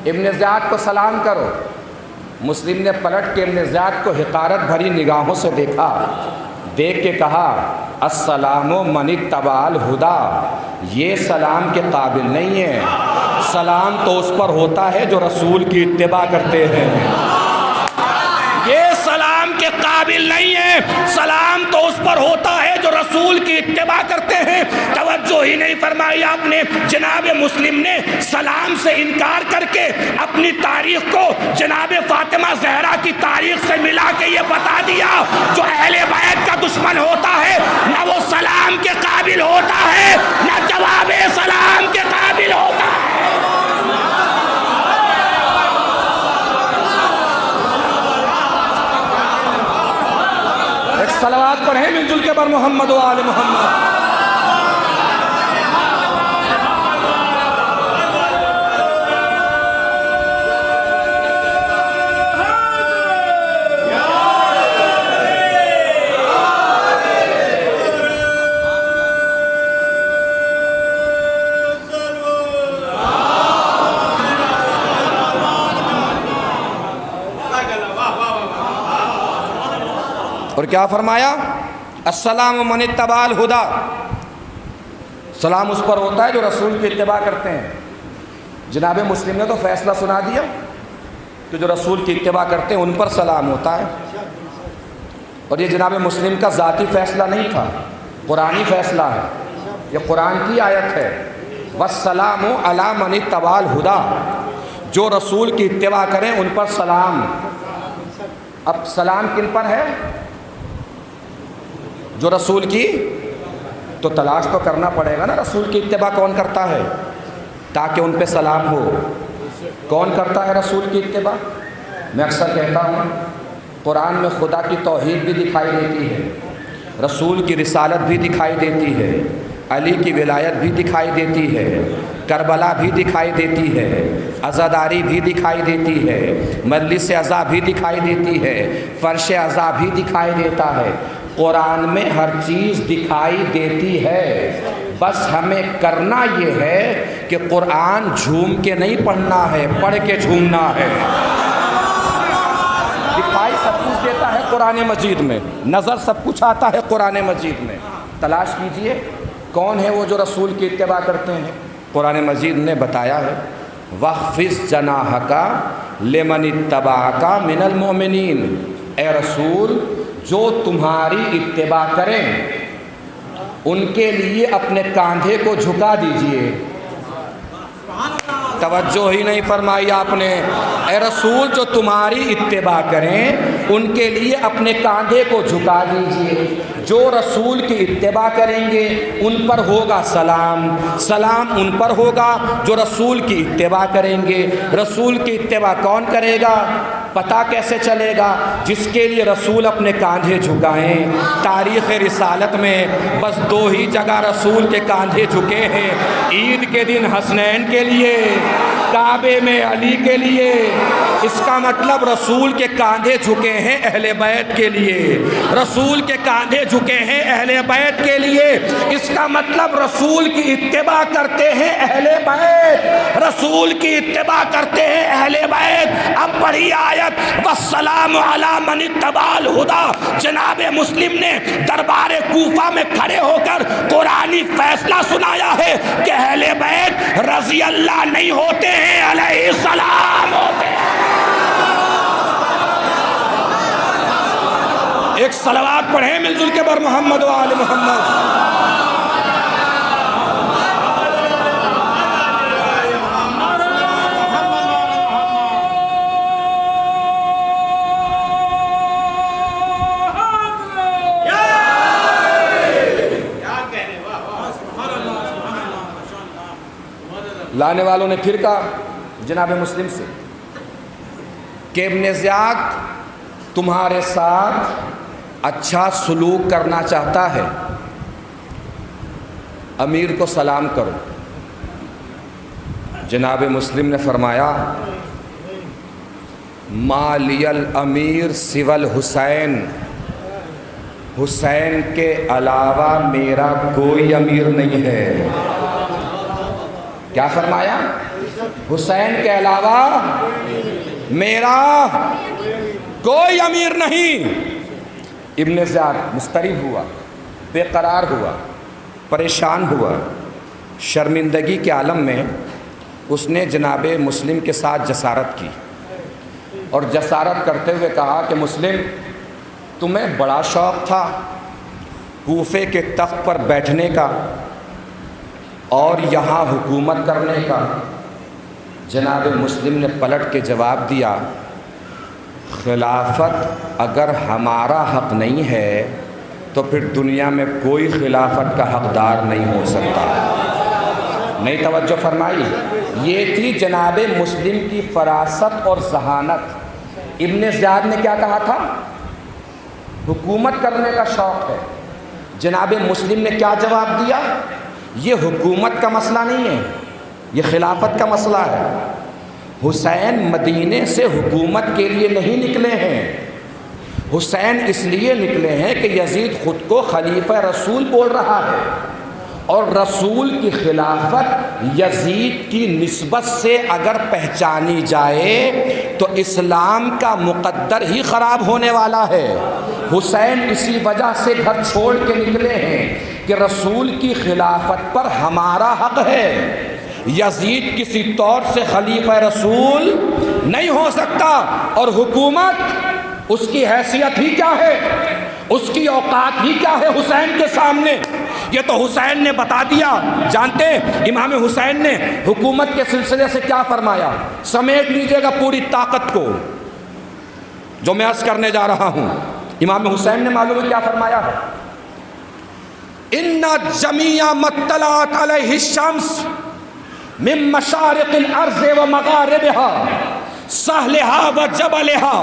ابن زیاد کو سلام کرو، مسلم نے پلٹ کے ابن زیاد کو حقارت بھری نگاہوں سے دیکھا، دیکھ کے کہا السلام من اتبع الہدی، یہ سلام کے قابل نہیں ہے، سلام تو اس پر ہوتا ہے جو رسول کی اتباع کرتے ہیں۔ یہ سلام کے قابل نہیں ہے، سلام تو اس پر ہوتا ہے جو رسول کی اتباع کرتے ہیں۔ توجہ ہی نہیں فرمائی آپ نے، جناب مسلم نے سلام سے انکار کر کے اپنی تاریخ کو جناب فاطمہ زہرا کی تاریخ سے ملا کے یہ بتا دیا جو اہل بیت کا دشمن ہوتا ہے نہ وہ سلام کے قابل ہوتا ہے نہ جواب سلام کے قابل ہوتا ہے۔ صلوات پڑھیں من جل کے بر محمد و آل محمد۔ اور کیا فرمایا؟ السلام من اتبع الہدی، سلام اس پر ہوتا ہے جو رسول کی اتباع کرتے ہیں۔ جناب مسلم نے تو فیصلہ سنا دیا کہ جو رسول کی اتباع کرتے ہیں ان پر سلام ہوتا ہے، اور یہ جناب مسلم کا ذاتی فیصلہ نہیں تھا، قرآنی فیصلہ ہے، یہ قرآن کی آیت ہے، والسلام علی من اتبع الہدی، جو رسول کی اتباع کریں ان پر سلام۔ اب سلام کن پر ہے؟ جو رسول کی، تو تلاش تو کرنا پڑے گا نا رسول کی اتباع کون کرتا ہے تاکہ ان پہ سلام ہو۔ کون کرتا ہے رسول کی اتباع؟ میں اکثر کہتا ہوں قرآن میں خدا کی توحید بھی دکھائی دیتی ہے، رسول کی رسالت بھی دکھائی دیتی ہے، علی کی ولایت بھی دکھائی دیتی ہے، کربلا بھی دکھائی دیتی ہے، عزاداری بھی دکھائی دیتی ہے، مجلس عزا بھی دکھائی دیتی ہے، فرش عزا بھی دکھائی دیتا ہے۔ قرآن میں ہر چیز دکھائی دیتی ہے، بس ہمیں کرنا یہ ہے کہ قرآن جھوم کے نہیں پڑھنا ہے، پڑھ کے جھومنا ہے۔ دکھائی سب کچھ دیتا ہے قرآن مجید میں، نظر سب کچھ آتا ہے قرآن مجید میں۔ تلاش کیجئے کون ہے وہ جو رسول کی اتباع کرتے ہیں۔ قرآن مجید نے بتایا ہے وَاخْفِضْ جَنَاحَكَ لِمَنِ اتَّبَعَكَ مِنَ الْمُؤْمِنِينَ، اے رسول جو تمہاری اتباع کریں ان کے لیے اپنے کاندھے کو جھکا دیجئے۔ توجہ ہی نہیں فرمائی آپ نے۔ اے رسول جو تمہاری اتباع کریں ان کے لیے اپنے کاندھے کو جھکا دیجئے۔ جو رسول کی اتباع کریں گے ان پر ہوگا سلام، سلام ان پر ہوگا جو رسول کی اتباع کریں گے۔ رسول کی اتباع کون کرے گا؟ پتہ کیسے چلے گا؟ جس کے لیے رسول اپنے کاندھے جھکائیں۔ تاریخ رسالت میں بس دو ہی جگہ رسول کے کاندھے جھکے ہیں، عید کے دن حسنین کے لیے، کعبے میں علی کے لیے۔ اس کا مطلب رسول کے کاندھے جھکے ہیں اہل بیت کے لیے، رسول کے کاندھے جھکے ہیں اہل بیت کے لیے۔ اس کا مطلب رسول کی اتباع کرتے ہیں اہل بیت، رسول کی اتباع کرتے ہیں اہل بیت۔ اب پڑھی آیت والسلام علی من اتبع الہدی۔ جناب مسلم نے دربار کوفہ میں کھڑے ہو کر قرآنی فیصلہ سنایا ہے کہ اہل بیت رضی اللہ نہیں ہوتے ہیں، علیہ السلام ہوتے ہیں۔ ایک صلوات پڑھیں مل جل کے بر محمد و آل محمد۔ لانے والوں نے پھر کہا جناب مسلم سے کہ ابن زیاد تمہارے ساتھ اچھا سلوک کرنا چاہتا ہے، امیر کو سلام کرو۔ جناب مسلم نے فرمایا ما لی الامیر سوى الحسین، حسین کے علاوہ میرا کوئی امیر نہیں ہے۔ کیا فرمایا؟ حسین کے علاوہ میرا کوئی امیر نہیں۔ ابن زیاد مضطرب ہوا، بے قرار ہوا، پریشان ہوا، شرمندگی کے عالم میں اس نے جناب مسلم کے ساتھ جسارت کی، اور جسارت کرتے ہوئے کہا کہ مسلم تمہیں بڑا شوق تھا کوفے کے تخت پر بیٹھنے کا اور یہاں حکومت کرنے کا۔ جناب مسلم نے پلٹ کے جواب دیا خلافت اگر ہمارا حق نہیں ہے تو پھر دنیا میں کوئی خلافت کا حقدار نہیں ہو سکتا۔ نہیں توجہ فرمائی؟ یہ تھی جناب مسلم کی فراست اور ذہانت۔ ابن زیاد نے کیا کہا تھا؟ حکومت کرنے کا شوق ہے۔ جناب مسلم نے کیا جواب دیا؟ یہ حکومت کا مسئلہ نہیں ہے، یہ خلافت کا مسئلہ ہے۔ حسین مدینے سے حکومت کے لیے نہیں نکلے ہیں، حسین اس لیے نکلے ہیں کہ یزید خود کو خلیفہ رسول بول رہا ہے، اور رسول کی خلافت یزید کی نسبت سے اگر پہچانی جائے تو اسلام کا مقدر ہی خراب ہونے والا ہے۔ حسین اسی وجہ سے گھر چھوڑ کے نکلے ہیں کہ رسول کی خلافت پر ہمارا حق ہے، یزید کسی طور سے خلیفہ رسول نہیں ہو سکتا، اور حکومت اس کی حیثیت ہی کیا ہے، اس کی اوقات ہی کیا ہے حسین کے سامنے۔ یہ تو حسین نے بتا دیا۔ جانتے ہیں امام حسین نے حکومت کے سلسلے سے کیا فرمایا؟ سمیٹ لیجئے گا پوری طاقت کو جو میں عرض کرنے جا رہا ہوں۔ امام حسین نے معلوم ہے کیا فرمایا ہے؟ ان جمیع مطلعت علیہ الشمس من مشارق الارض و مغاربها سہلها و جبلها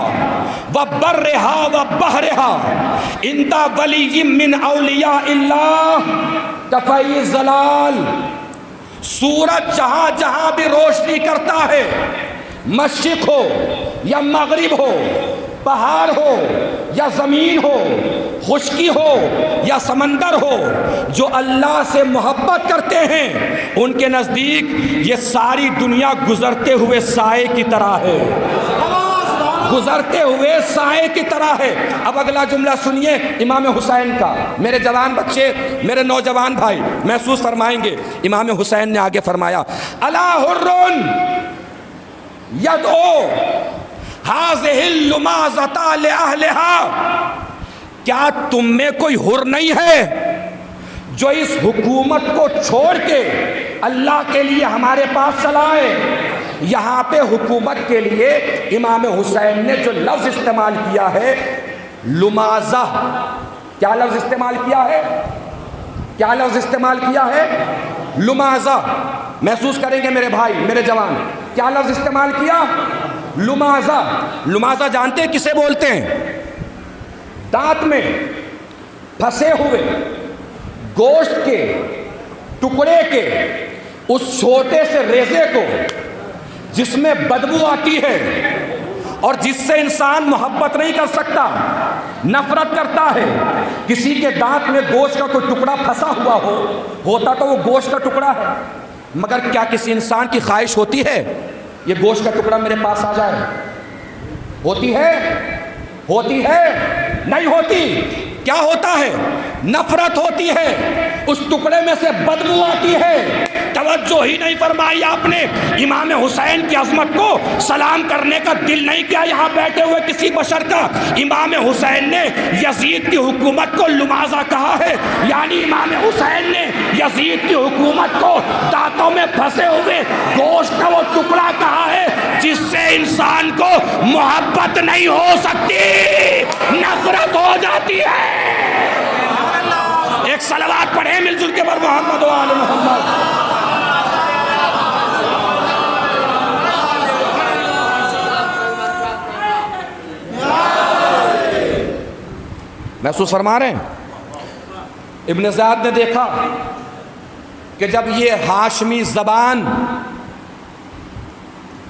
و برها و بحرها عند ولی من اولیاء اللہ کفی زلال۔ سورج جہاں جہاں بھی روشنی کرتا ہے، مشرق ہو یا مغرب ہو، پہاڑ ہو یا زمین ہو، خشکی ہو یا سمندر ہو، جو اللہ سے محبت کرتے ہیں ان کے نزدیک یہ ساری دنیا گزرتے ہوئے سائے کی طرح ہے، گزرتے ہوئے سائے کی طرح ہے۔ اب اگلا جملہ سنیے امام حسین کا۔ میرے جوان بچے، میرے نوجوان بھائی محسوس فرمائیں گے، امام حسین نے آگے فرمایا الا حر یدعو ہذہ اللمازۃ لأہلہا، کیا تم میں کوئی حر نہیں ہے جو اس حکومت کو چھوڑ کے اللہ کے لیے ہمارے پاس چلا ہے؟ یہاں پہ حکومت کے لیے امام حسین نے جو لفظ استعمال کیا ہے لمازہ، کیا لفظ استعمال کیا ہے؟ کیا لفظ استعمال کیا ہے؟ لمازہ۔ محسوس کریں گے میرے بھائی، میرے جوان، کیا لفظ استعمال کیا؟ لمازہ۔ لمازہ جانتے ہیں کسے بولتے ہیں؟ دانت میں پھنسے ہوئے گوشت کے ٹکڑے کے اس چھوٹے سے ریزے کو جس میں بدبو آتی ہے اور جس سے انسان محبت نہیں کر سکتا، نفرت کرتا ہے۔ کسی کے دانت میں گوشت کا کوئی ٹکڑا پھنسا ہوا ہوتا تو وہ گوشت کا ٹکڑا ہے، مگر کیا کسی انسان کی خواہش ہوتی ہے یہ گوشت کا ٹکڑا میرے پاس آ جائے؟ ہوتی ہے؟ ہوتی ہے؟ نہیں ہوتی۔ کیا ہوتا ہے؟ نفرت ہوتی ہے، اس ٹکڑے میں سے بدبو آتی ہے۔ توجہ ہی نہیں فرمائی آپ نے امام حسین کی عظمت کو سلام کرنے کا دل نہیں کیا یہاں بیٹھے ہوئے کسی بشر کا۔ امام حسین نے یزید کی حکومت کو لمازہ کہا ہے، یعنی امام حسین نے یزید کی حکومت کو دانتوں میں پھنسے ہوئے گوشت کا وہ ٹکڑا کہا ہے جس سے انسان کو محبت نہیں ہو سکتی، نفرت ہو جاتی ہے۔ ایک صلوات پڑھیں مل جل کے بر محمد و آل محمد۔ محسوس فرما رہے ہیں؟ ابن زیاد نے دیکھا کہ جب یہ ہاشمی زبان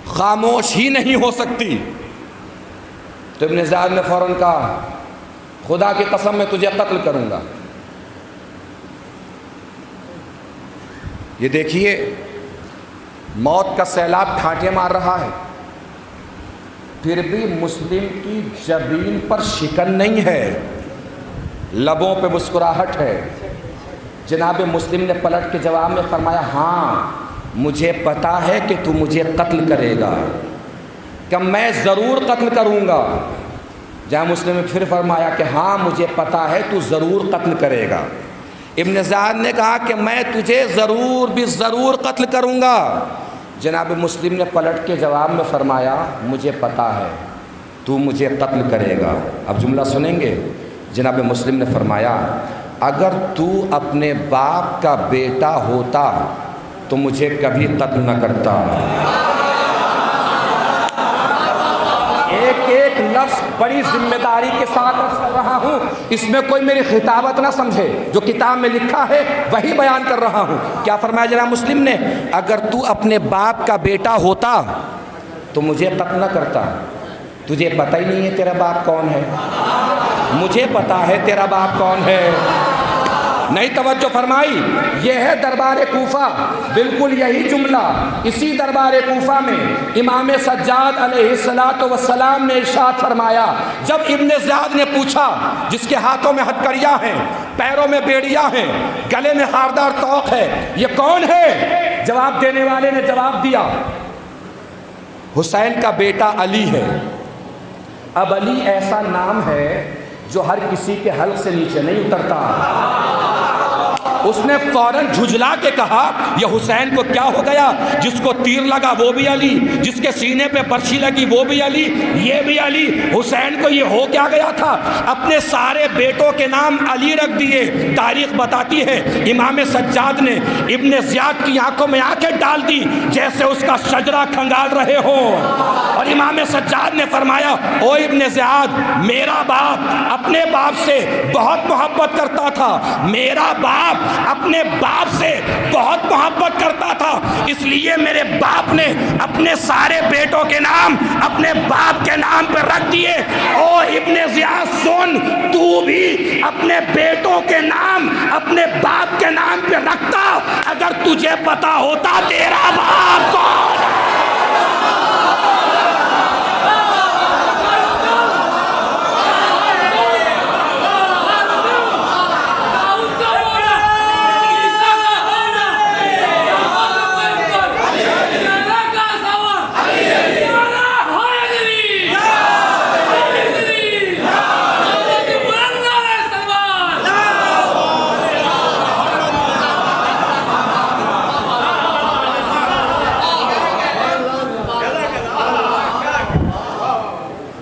خاموش ہی نہیں ہو سکتی تو ابن زیاد نے فوراً کہا خدا کی قسم میں تجھے قتل کروں گا۔ یہ دیکھیے موت کا سیلاب ٹھاٹھے مار رہا ہے، پھر بھی مسلم کی جبین پر شکن نہیں ہے، لبوں پہ مسکراہٹ ہے۔ جناب مسلم نے پلٹ کے جواب میں فرمایا ہاں مجھے پتا ہے کہ تو مجھے قتل کرے گا، کہ میں ضرور قتل کروں گا۔ جہاں مسلم نے پھر فرمایا کہ ہاں مجھے پتا ہے تو ضرور قتل کرے گا۔ ابن زیاد نے کہا کہ میں تجھے ضرور بھی ضرور قتل کروں گا۔ جناب مسلم نے پلٹ کے جواب میں فرمایا مجھے پتا ہے تو مجھے قتل کرے گا۔ اب جملہ سنیں گے، جناب مسلم نے فرمایا اگر تو اپنے باپ کا بیٹا ہوتا تو مجھے کبھی قتل نہ کرتا۔ ایک ایک لفظ بڑی ذمہ داری کے ساتھ عرض کر رہا ہوں، اس میں کوئی میری خطابت نہ سمجھے، جو کتاب میں لکھا ہے وہی بیان کر رہا ہوں۔ کیا فرمایا جناب مسلم نے؟ اگر تو اپنے باپ کا بیٹا ہوتا تو مجھے قتل نہ کرتا۔ تجھے پتہ ہی نہیں ہے تیرا باپ کون ہے، مجھے پتا ہے تیرا باپ کون ہے۔ نہیں توجہ فرمائی؟ یہ ہے دربار کوفہ، بالکل یہی جملہ اسی دربار کوفہ میں امام سجاد علیہ السلام نے ارشاد فرمایا جب ابن زیاد نے پوچھا جس کے ہاتھوں میں ہتھکڑیاں ہیں، پیروں میں بیڑیاں ہیں، گلے میں خاردار طوق ہے، یہ کون ہے؟ جواب دینے والے نے جواب دیا حسین کا بیٹا علی ہے۔ اب علی ایسا نام ہے جو ہر کسی کے حلق سے نیچے نہیں اترتا۔ اس نے فوراً جھجلا کے کہا یہ حسین کو کیا ہو گیا، جس کو تیر لگا وہ بھی علی، جس کے سینے پہ برچھی لگی وہ بھی علی، یہ بھی علی، حسین کو یہ ہو کیا گیا تھا؟ اپنے سارے بیٹوں کے نام علی رکھ دیے۔ تاریخ بتاتی ہے امام سجاد نے ابن زیاد کی آنکھوں میں آنکھیں ڈال دی جیسے اس کا شجرہ کھنگال رہے ہوں، اور امام سجاد نے فرمایا او ابن زیاد، میرا باپ اپنے باپ سے بہت محبت کرتا تھا، میرا باپ اپنے باپ سے بہت محبت کرتا تھا، اس لیے میرے باپ نے اپنے سارے بیٹوں کے نام اپنے باپ کے نام پہ رکھ دیے۔ او ابن زیاد سن، تو بھی اپنے بیٹوں کے نام اپنے باپ کے نام پہ رکھتا اگر تجھے پتا ہوتا تیرا باپ کون ہے۔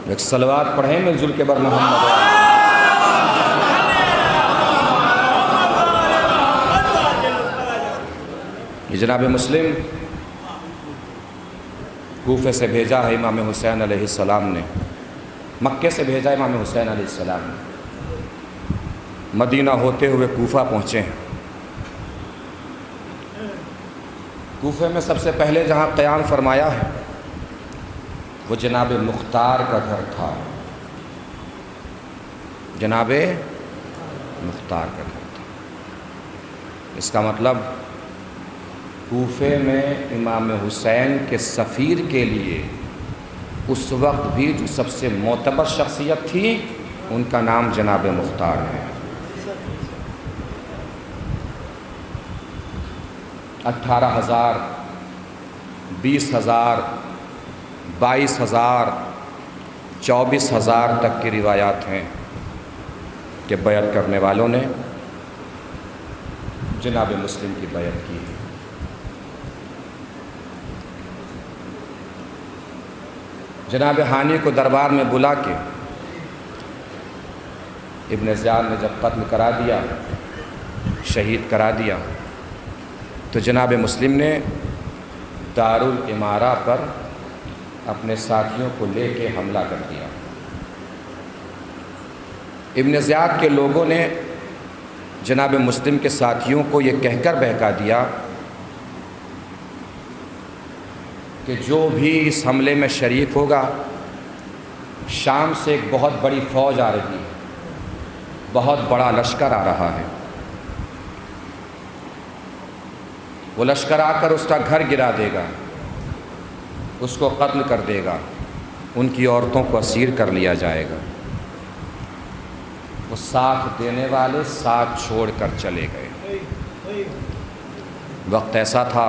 ایک صلوات پڑھیں مل جل کے بر محمد۔ یہ جناب مسلم کوفے سے بھیجا ہے امام حسین علیہ السلام نے، مکے سے بھیجا امام حسین علیہ السلام نے، مدینہ ہوتے ہوئے کوفہ پہنچے ہیں۔ کوفے میں سب سے پہلے جہاں قیام فرمایا ہے وہ جناب مختار کا گھر تھا، جناب مختار کا گھر تھا۔ اس کا مطلب کوفے میں امام حسین کے سفیر کے لیے اس وقت بھی جو سب سے معتبر شخصیت تھی ان کا نام جناب مختار ہے۔ 18,000 20,000 22,000 24,000 تک کی روایات ہیں کہ بیعت کرنے والوں نے جناب مسلم کی بیعت کی۔ جناب ہانی کو دربار میں بلا کے ابن زیاد نے جب قتل کرا دیا، شہید کرا دیا، تو جناب مسلم نے دارالامارہ پر اپنے ساتھیوں کو لے کے حملہ کر دیا۔ ابن زیاد کے لوگوں نے جناب مسلم کے ساتھیوں کو یہ کہہ کر بہکا دیا کہ جو بھی اس حملے میں شریک ہوگا، شام سے ایک بہت بڑی فوج آ رہی ہے، بہت بڑا لشکر آ رہا ہے، وہ لشکر آ کر اس کا گھر گرا دے گا، اس کو قتل کر دے گا، ان کی عورتوں کو اسیر کر لیا جائے گا۔ وہ ساتھ دینے والے ساتھ چھوڑ کر چلے گئے۔ وقت ایسا تھا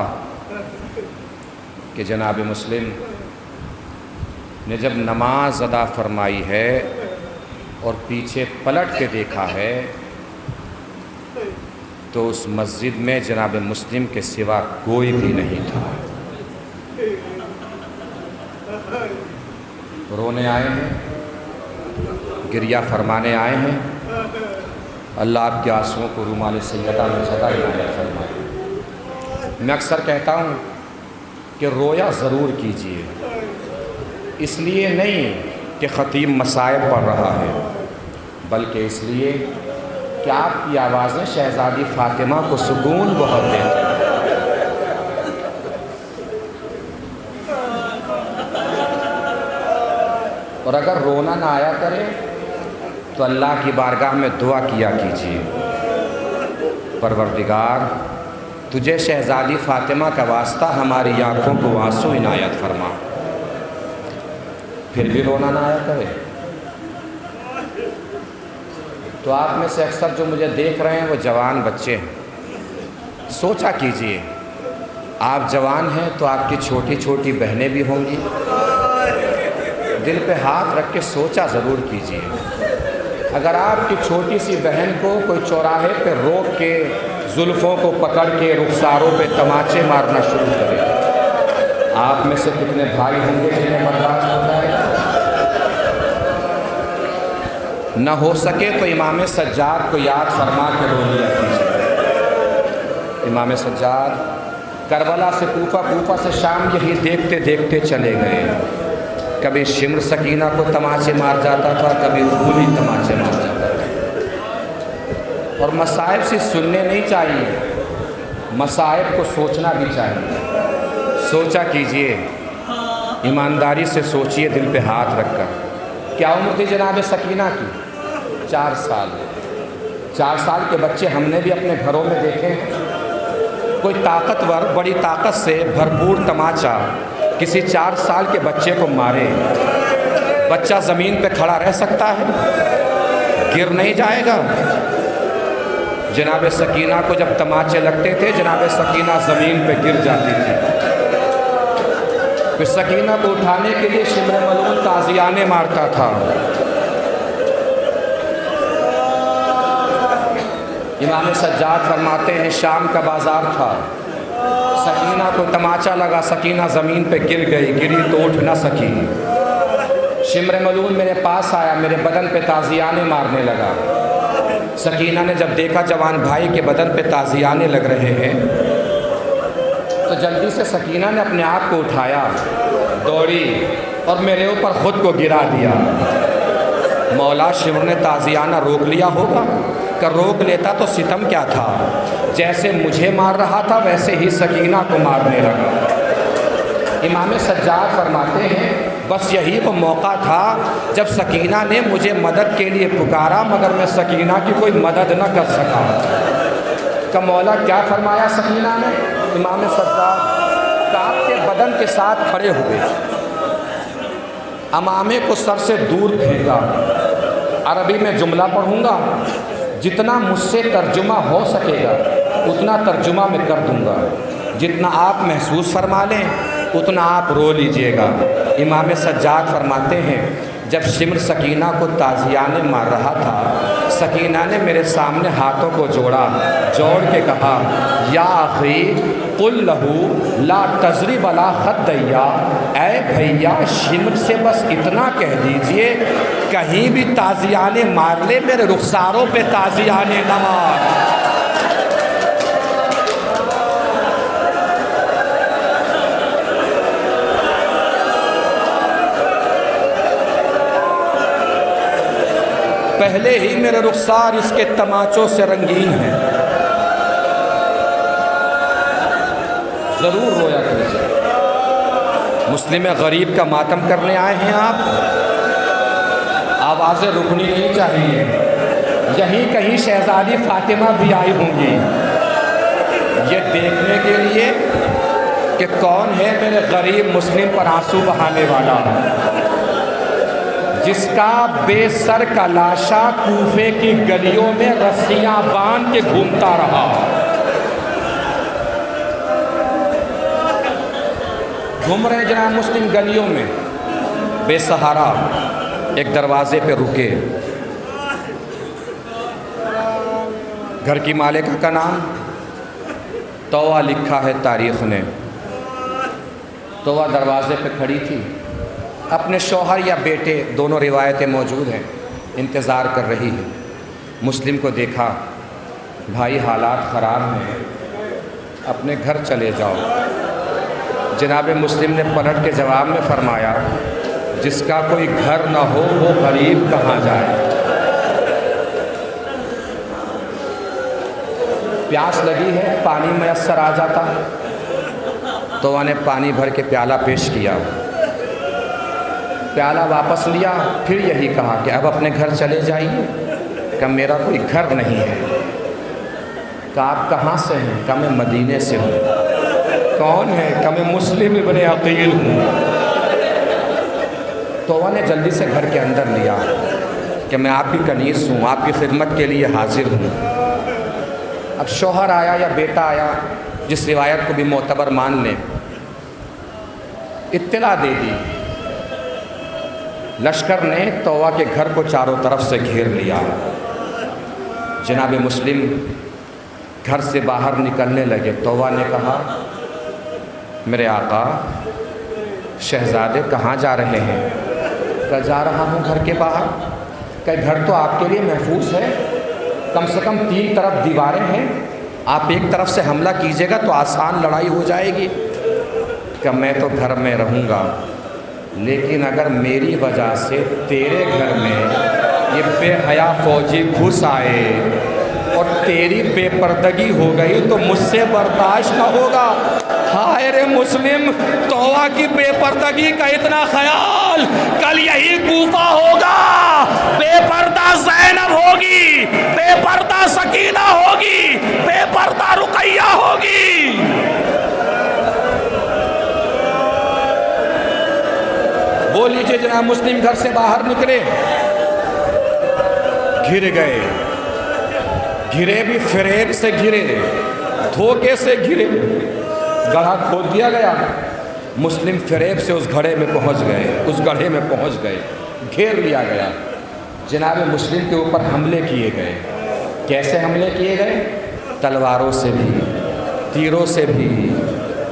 کہ جناب مسلم نے جب نماز ادا فرمائی ہے اور پیچھے پلٹ کے دیکھا ہے تو اس مسجد میں جناب مسلم کے سوا کوئی بھی نہیں تھا۔ رونے آئے ہیں، گریہ فرمانے آئے ہیں، اللہ آپ کے آنسوؤں کو رومال سیدہ میں جگہ عنایت فرمائے۔ میں اکثر کہتا ہوں کہ رویا ضرور کیجیے، اس لیے نہیں کہ خطیب مصائب پڑھ رہا ہے، بلکہ اس لیے کہ آپ کی آوازیں شہزادی فاطمہ کو سکون بہت دیتی ہیں۔ اور اگر رونا نہ آیا کرے تو اللہ کی بارگاہ میں دعا کیا کیجیے، پروردگار تجھے شہزادی فاطمہ کا واسطہ ہماری آنکھوں کو آنسو عنایت فرما۔ پھر بھی رونا نہ آیا کرے تو آپ میں سے اکثر جو مجھے دیکھ رہے ہیں وہ جوان بچے ہیں، سوچا کیجئے آپ جوان ہیں تو آپ کی چھوٹی چھوٹی بہنیں بھی ہوں گی، دل پہ ہاتھ رکھ کے سوچا ضرور کیجئے۔ اگر آپ کی چھوٹی سی بہن کو کوئی چوراہے پہ روک کے زلفوں کو پکڑ کے رخساروں پہ تماچے مارنا شروع کرے، آپ میں سے کتنے بھائی ہوں گے جنہیں برداشت ہوتا ہے؟ نہ ہو سکے تو امام سجاد کو یاد فرما کے رو لیا کیجیے۔ امام سجاد کربلا سے کوفہ، کوفہ سے شام یہی دیکھتے دیکھتے چلے گئے۔ کبھی شمر سکینہ کو تماچے مار جاتا تھا، کبھی پھول ہی تماچے مار جاتا تھا۔ اور مصائب سے سننے نہیں چاہیے، مصائب کو سوچنا بھی چاہیے۔ سوچا کیجئے، ایمانداری سے سوچئے دل پہ ہاتھ رکھ کر، کیا عمر تھی جناب سکینہ کی؟ 4 سال۔ 4 سال کے بچے ہم نے بھی اپنے گھروں میں دیکھے ہیں۔ کوئی طاقتور بڑی طاقت سے بھرپور تماچا کسی 4 سال کے بچے کو مارے، بچہ زمین پہ کھڑا رہ سکتا ہے؟ گر نہیں جائے گا؟ جناب سکینہ کو جب تماچے لگتے تھے، جناب سکینہ زمین پہ گر جاتی تھی۔ پھر سکینہ کو اٹھانے کے لیے شمر ملعون تازیانے مارتا تھا۔ امام سجاد فرماتے ہیں شام کا بازار تھا، سکینہ کو تماچا لگا، سکینہ زمین پہ گر گئی، گری تو اٹھ نہ سکی۔ شمر ملعون میرے پاس آیا، میرے بدن پہ تازیانے مارنے لگا۔ سکینہ نے جب دیکھا جوان بھائی کے بدن پہ تازیانے لگ رہے ہیں تو جلدی سے سکینہ نے اپنے آپ کو اٹھایا، دوڑی اور میرے اوپر خود کو گرا دیا۔ مولا شمر نے تازیانہ روک لیا ہوگا، کہ روک لیتا تو ستم کیا تھا، جیسے مجھے مار رہا تھا ویسے ہی سکینہ کو مارنے لگا۔ امام سجاد فرماتے ہیں بس یہی وہ موقع تھا جب سکینہ نے مجھے مدد کے لیے پکارا، مگر میں سکینہ کی کوئی مدد نہ کر سکا۔ کہ مولا کیا فرمایا سکینہ نے؟ امام سجاد کانپتے بدن کے ساتھ کھڑے ہوئے، امامے کو سر سے دور پھینکا۔ عربی میں جملہ پڑھوں گا، جتنا مجھ سے ترجمہ ہو سکے گا اتنا ترجمہ میں کر دوں گا، جتنا آپ محسوس فرما لیں اتنا آپ رو لیجئے گا۔ امام سجاد فرماتے ہیں جب شمر سکینہ کو تازیانے مار رہا تھا، سکینہ نے میرے سامنے ہاتھوں کو جوڑا، جوڑ کے کہا یا اخی قل لہو لا تضرب علی خدیا، اے بھیا شمر سے بس اتنا کہہ دیجئے کہیں بھی تازیانے مار لے، میرے رخساروں پہ تازیانے نہ مار۔ پہلے ہی میرے رخسار اس کے تماچوں سے رنگین ہیں۔ ضرور رویا کیجیے۔ مسلم غریب کا ماتم کرنے آئے ہیں آپ، آوازیں رکنی نہیں چاہیے۔ یہیں کہیں شہزادی فاطمہ بھی آئی ہوں گی یہ دیکھنے کے لیے کہ کون ہے میرے غریب مسلم پر آنسو بہانے والا، جس کا بے سر کا لاشا کوفے کی گلیوں میں رسیاں باندھ کے گھومتا رہا۔ گھوم رہے جناب مسلم گلیوں میں، بے سہارا، ایک دروازے پہ رکے۔ گھر کی مالکہ کا نام توہ لکھا ہے تاریخ نے۔ توہ دروازے پہ کھڑی تھی، اپنے شوہر یا بیٹے دونوں روایتیں موجود ہیں، انتظار کر رہی ہے۔ مسلم کو دیکھا، بھائی حالات خراب ہیں، اپنے گھر چلے جاؤ۔ جناب مسلم نے پلٹ کے جواب میں فرمایا جس کا کوئی گھر نہ ہو وہ غریب کہاں جائے۔ پیاس لگی ہے، پانی میسر آ جاتا۔ توہ نے پانی بھر کے پیالہ پیش کیا، پیالہ واپس لیا، پھر یہی کہا کہ اب اپنے گھر چلے جائیے، کہ میرا کوئی گھر نہیں ہے۔ کہ آپ کہاں سے ہیں؟ کہ میں مدینے سے ہوں۔ کون ہے؟ کہ میں مسلم ابن عقیل ہوں۔ توہ نے جلدی سے گھر کے اندر لیا کہ میں آپ کی کنیز ہوں، آپ کی خدمت کے لیے حاضر ہوں۔ اب شوہر آیا یا بیٹا آیا، جس روایت کو بھی معتبر مان لیں، اطلاع دے دی۔ لشکر نے توہ کے گھر کو چاروں طرف سے گھیر لیا۔ جناب مسلم گھر سے باہر نکلنے لگے۔ توہ نے کہا میرے آقا شہزادے کہاں جا رہے ہیں؟ کہ جا رہا ہوں گھر کے باہر۔ کہ گھر تو آپ کے لیے محفوظ ہے، کم سے کم 3 طرف دیواریں ہیں، آپ ایک طرف سے حملہ کیجیے گا تو آسان لڑائی ہو جائے گی۔ کہ میں تو گھر میں رہوں گا، لیکن اگر میری وجہ سے تیرے گھر میں یہ بے حیا فوجی گھس آئے اور تیری بے پردگی ہو گئی تو مجھ سے برداشت نہ ہوگا۔ ہائے رے مسلم، توبہ کی بے پردگی کا اتنا خیال، کل یہی کوفہ ہوگا، بے پردہ زینب ہوگی، بے پردہ سکینہ ہوگی، بے پردہ رقیہ ہوگی۔ وہ لیجئے جناب مسلم گھر سے باہر نکلے، گر گئے، گرے بھی فریب سے گرے، دھوکے سے گرے، گڑھا کھود دیا گیا، مسلم فریب سے اس گھڑے میں پہنچ گئے، اس گڑھے میں پہنچ گئے، گھیر لیا گیا، جناب مسلم کے اوپر حملے کیے گئے۔ کیسے حملے کیے گئے؟ تلواروں سے بھی، تیروں سے بھی،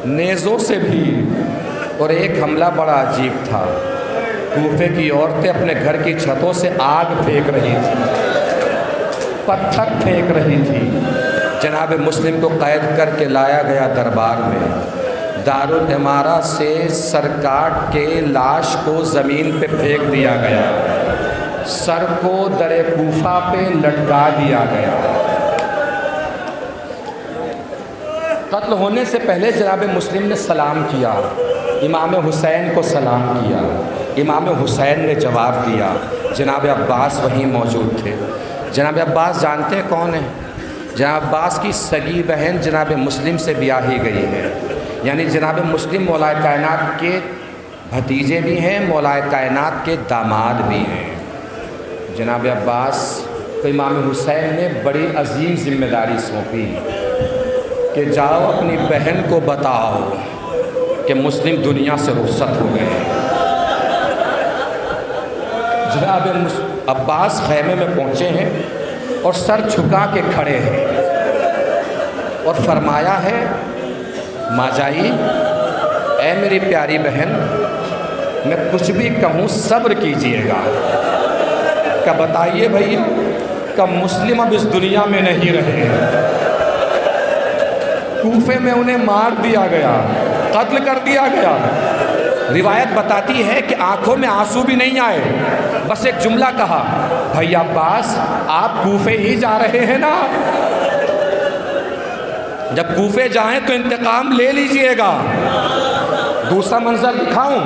نیزوں سے بھی۔ اور ایک حملہ بڑا عجیب تھا، کوفے کی عورتیں اپنے گھر کی چھتوں سے آگ پھینک رہی تھی، پتھر پھینک رہی تھی۔ جناب مسلم کو قید کر کے لایا گیا دربار میں، دارالعمارہ سے سر کاٹ کے لاش کو زمین پہ پھینک دیا گیا، سر کو در کوفہ پہ لٹکا دیا گیا۔ قتل ہونے سے پہلے جناب مسلم نے سلام کیا، امام حسین کو سلام کیا، امام حسین نے جواب دیا۔ جناب عباس وہیں موجود تھے۔ جناب عباس جانتے ہیں کون ہیں؟ جناب عباس کی سگی بہن جناب مسلم سے بیاہی گئی ہے، یعنی جناب مسلم مولا کائنات کے بھتیجے بھی ہیں، مولا کائنات کے داماد بھی ہیں۔ جناب عباس کو امام حسین نے بڑی عظیم ذمہ داری سونپی کہ جاؤ اپنی بہن کو بتاؤ کہ مسلم دنیا سے رخصت ہو گئے۔ جناب عباس خیمے میں پہنچے ہیں اور سر جھکا کے کھڑے ہیں اور فرمایا ہے، ماں جائی، اے میری پیاری بہن، میں کچھ بھی کہوں صبر کیجئے گا۔ کہ بتائیے بھائی، کہ مسلم اب اس دنیا میں نہیں رہے، کوفے میں انہیں مار دیا گیا، قتل کر دیا گیا۔ روایت بتاتی ہے کہ آنکھوں میں آنسو بھی نہیں آئے، بس ایک جملہ کہا، بھائی عباس آپ کوفے ہی جا رہے ہیں نا؟ جب کوفے جائیں تو انتقام لے لیجئے گا۔ دوسرا منظر دکھاؤں،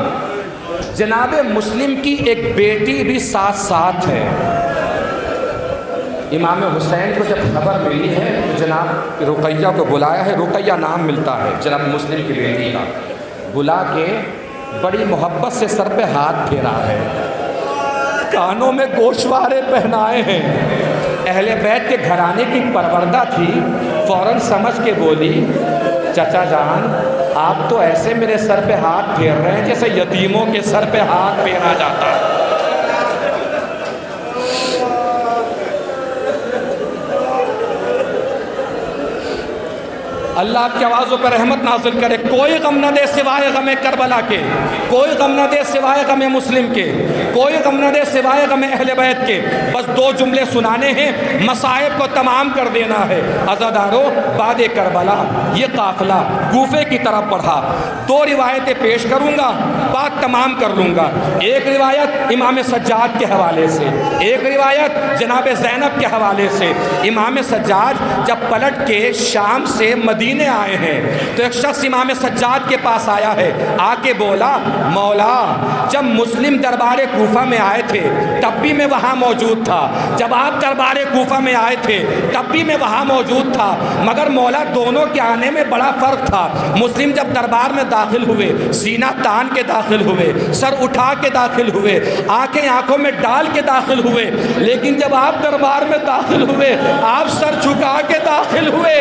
جناب مسلم کی ایک بیٹی بھی ساتھ ساتھ ہے۔ امام حسین کو جب خبر ملی ہے تو جناب رقیہ کو بلایا ہے، رقیہ نام ملتا ہے جناب مسلم کی بیٹی کا، بلا کے بڑی محبت سے سر پہ ہاتھ پھیرا ہے، کانوں میں گوشوارے پہنائے ہیں۔ اہل بیت کے گھرانے کی پروردہ تھی، فوراً سمجھ کے بولی، چچا جان آپ تو ایسے میرے سر پہ ہاتھ پھیر رہے ہیں جیسے یتیموں کے سر پہ ہاتھ پھیرا جاتا ہے۔ اللہ آپ کی آوازوں پر رحمت نازل کرے۔ کوئی غم نہ دے سوائے غم کربلا کے، کوئی غم نہ دے سوائے غم مسلم کے، کوئی غم نہ دے سوائے غم اہل بیت کے۔ بس دو جملے سنانے ہیں، مصائب کو تمام کر دینا ہے۔ عزادارو، بعد کربلا یہ قافلہ کوفے کی طرف بڑھا۔ دو روایتیں پیش کروں گا، بات تمام کر لوں گا۔ ایک روایت امام سجاد کے حوالے سے، ایک روایت جناب زینب کے حوالے سے۔ امام سجاد جب پلٹ کے شام سے مدینے آئے ہیں تو ایک شخص امام سجاد کے پاس آیا ہے، آ کے بولا، مولا جب مسلم دربار کوفہ میں آئے تھے تب بھی میں وہاں موجود تھا، جب آپ دربار کوفہ میں آئے تھے تب بھی میں وہاں موجود تھا، مگر مولا دونوں کے آنے میں بڑا فرق تھا۔ مسلم جب دربار میں داخل ہوئے، سینہ تان کے داخل ہوئے، سر اٹھا کے داخل ہوئے، آنکھیں آنکھوں میں ڈال کے داخل ہوئے، لیکن جب آپ دربار میں داخل ہوئے آپ سر جھکا کے داخل ہوئے،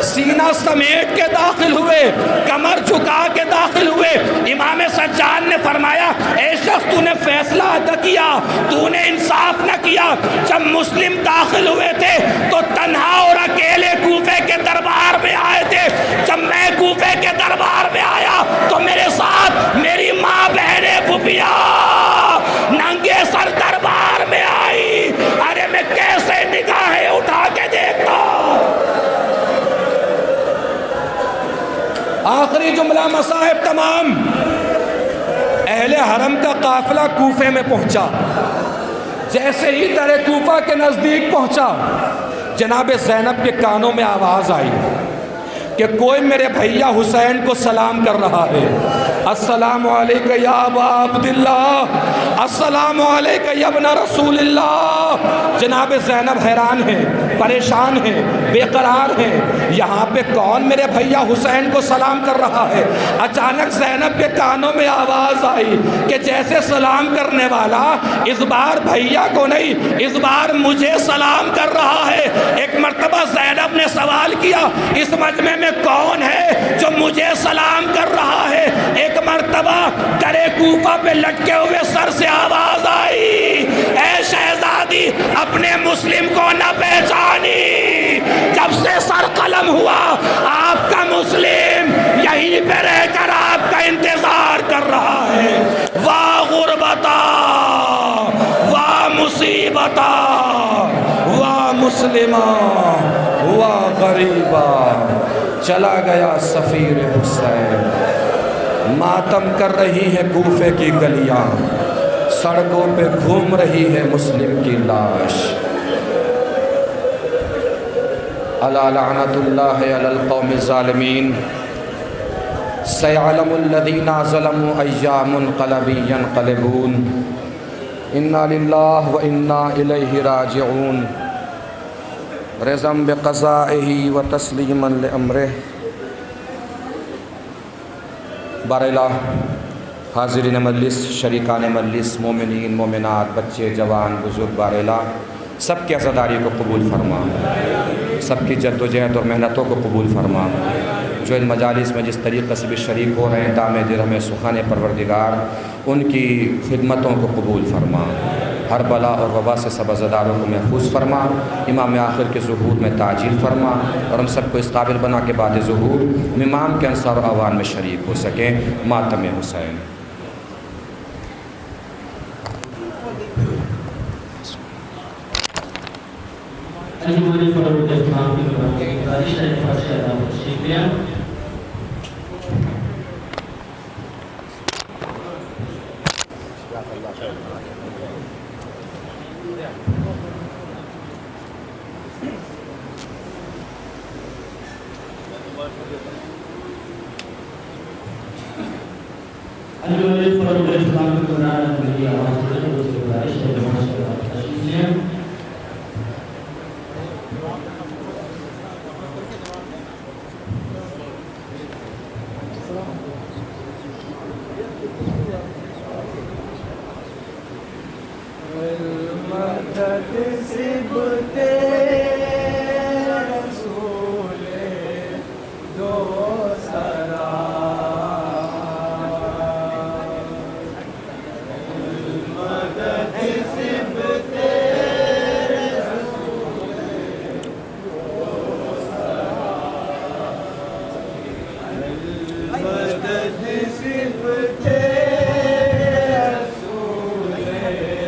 سینہ سمیٹ کے داخل ہوئے، کمر جھکا کے داخل ہوئے۔ امام سجاد نے فرمایا، اے شخص تو نے فیصلہ ادا کیا، تو نے انصاف نہ کیا۔ جب مسلم داخل ہوئے تھے تو تنہا اور اکیلے کوفے کے دربار میں آئے تھے، جب میں کوفے کے دربار میں آیا تو میرے ساتھ میری ماں، بہنیں، پھوپھیاں ننگے سر دربار میں آئی۔ ارے میں کیسے نگاہیں اٹھا کے دیکھتا۔ آخری جملہ، مصائب تمام۔ اہل حرم کا قافلہ کوفے میں پہنچا، جیسے ہی در کوفہ کے نزدیک پہنچا، جناب زینب کے کانوں میں آواز آئی کہ کوئی میرے بھیا حسین کو سلام کر رہا ہے، السلام علیکہ یا ابا عبداللہ، السلام علیکہ یا ابن رسول اللہ۔ جناب زینب حیران ہیں، پریشان ہیں، بے قرار ہیں، یہاں پہ کون میرے بھیا حسین کو سلام کر رہا ہے؟ اچانک زینب کے کانوں میں آواز آئی کہ جیسے سلام کرنے والا اس بار بھیا کو نہیں، اس بار مجھے سلام کر رہا ہے۔ ایک مرتبہ زینب نے سوال کیا، اس مجمع میں کون ہے جو مجھے سلام کر رہا ہے؟ ایک مرتبہ درے کوفہ پہ لٹکے ہوئے سر سے آواز آئی، اے شہزادی اپنے مسلم کو نہ پہچانی، جب سے سر قلم ہوا آپ کا مسلم یہیں پہ رہ کر آپ کا انتظار کر رہا ہے۔ واہ غربتا، واہ مصیبتا، واہ مسلمہ، واہ غریبہ، چلا گیا سفیر حسین۔ ماتم کر رہی ہے کوفے کی گلیاں، سڑکوں پہ گھوم رہی ہے مسلم کی لاش۔ الا لعنت اللہ علی القوم الظالمین، سیعلم الذین ظلموا ای منقلب ینقلبون، انا للہ و انا الیہ راجعون، رضا بقضائہ و تسلیما لامرہ۔ بارالہ حاضرین مجلس، شریکان مجلس، مومنین، مومنات، بچے، جوان، بزرگ، بارالہ سب کی عزاداری کو قبول فرما، سب کی جد و جہد اور محنتوں کو قبول فرما۔ جو ان مجالس میں جس طریقے سے بھی شریک ہو رہے ہیں، دام درہم سخن پروردگار ان کی خدمتوں کو قبول فرما، ہر بلا اور وبا سے سب عزاداروں کو محفوظ فرما، امام آخر کے ظہور میں تعجیل فرما، اور ہم سب کو اس قابل بنا کے بعد ظہور امام کے انصار و اعوان میں شریک ہو سکیں۔ ماتم حسین۔ مدد سے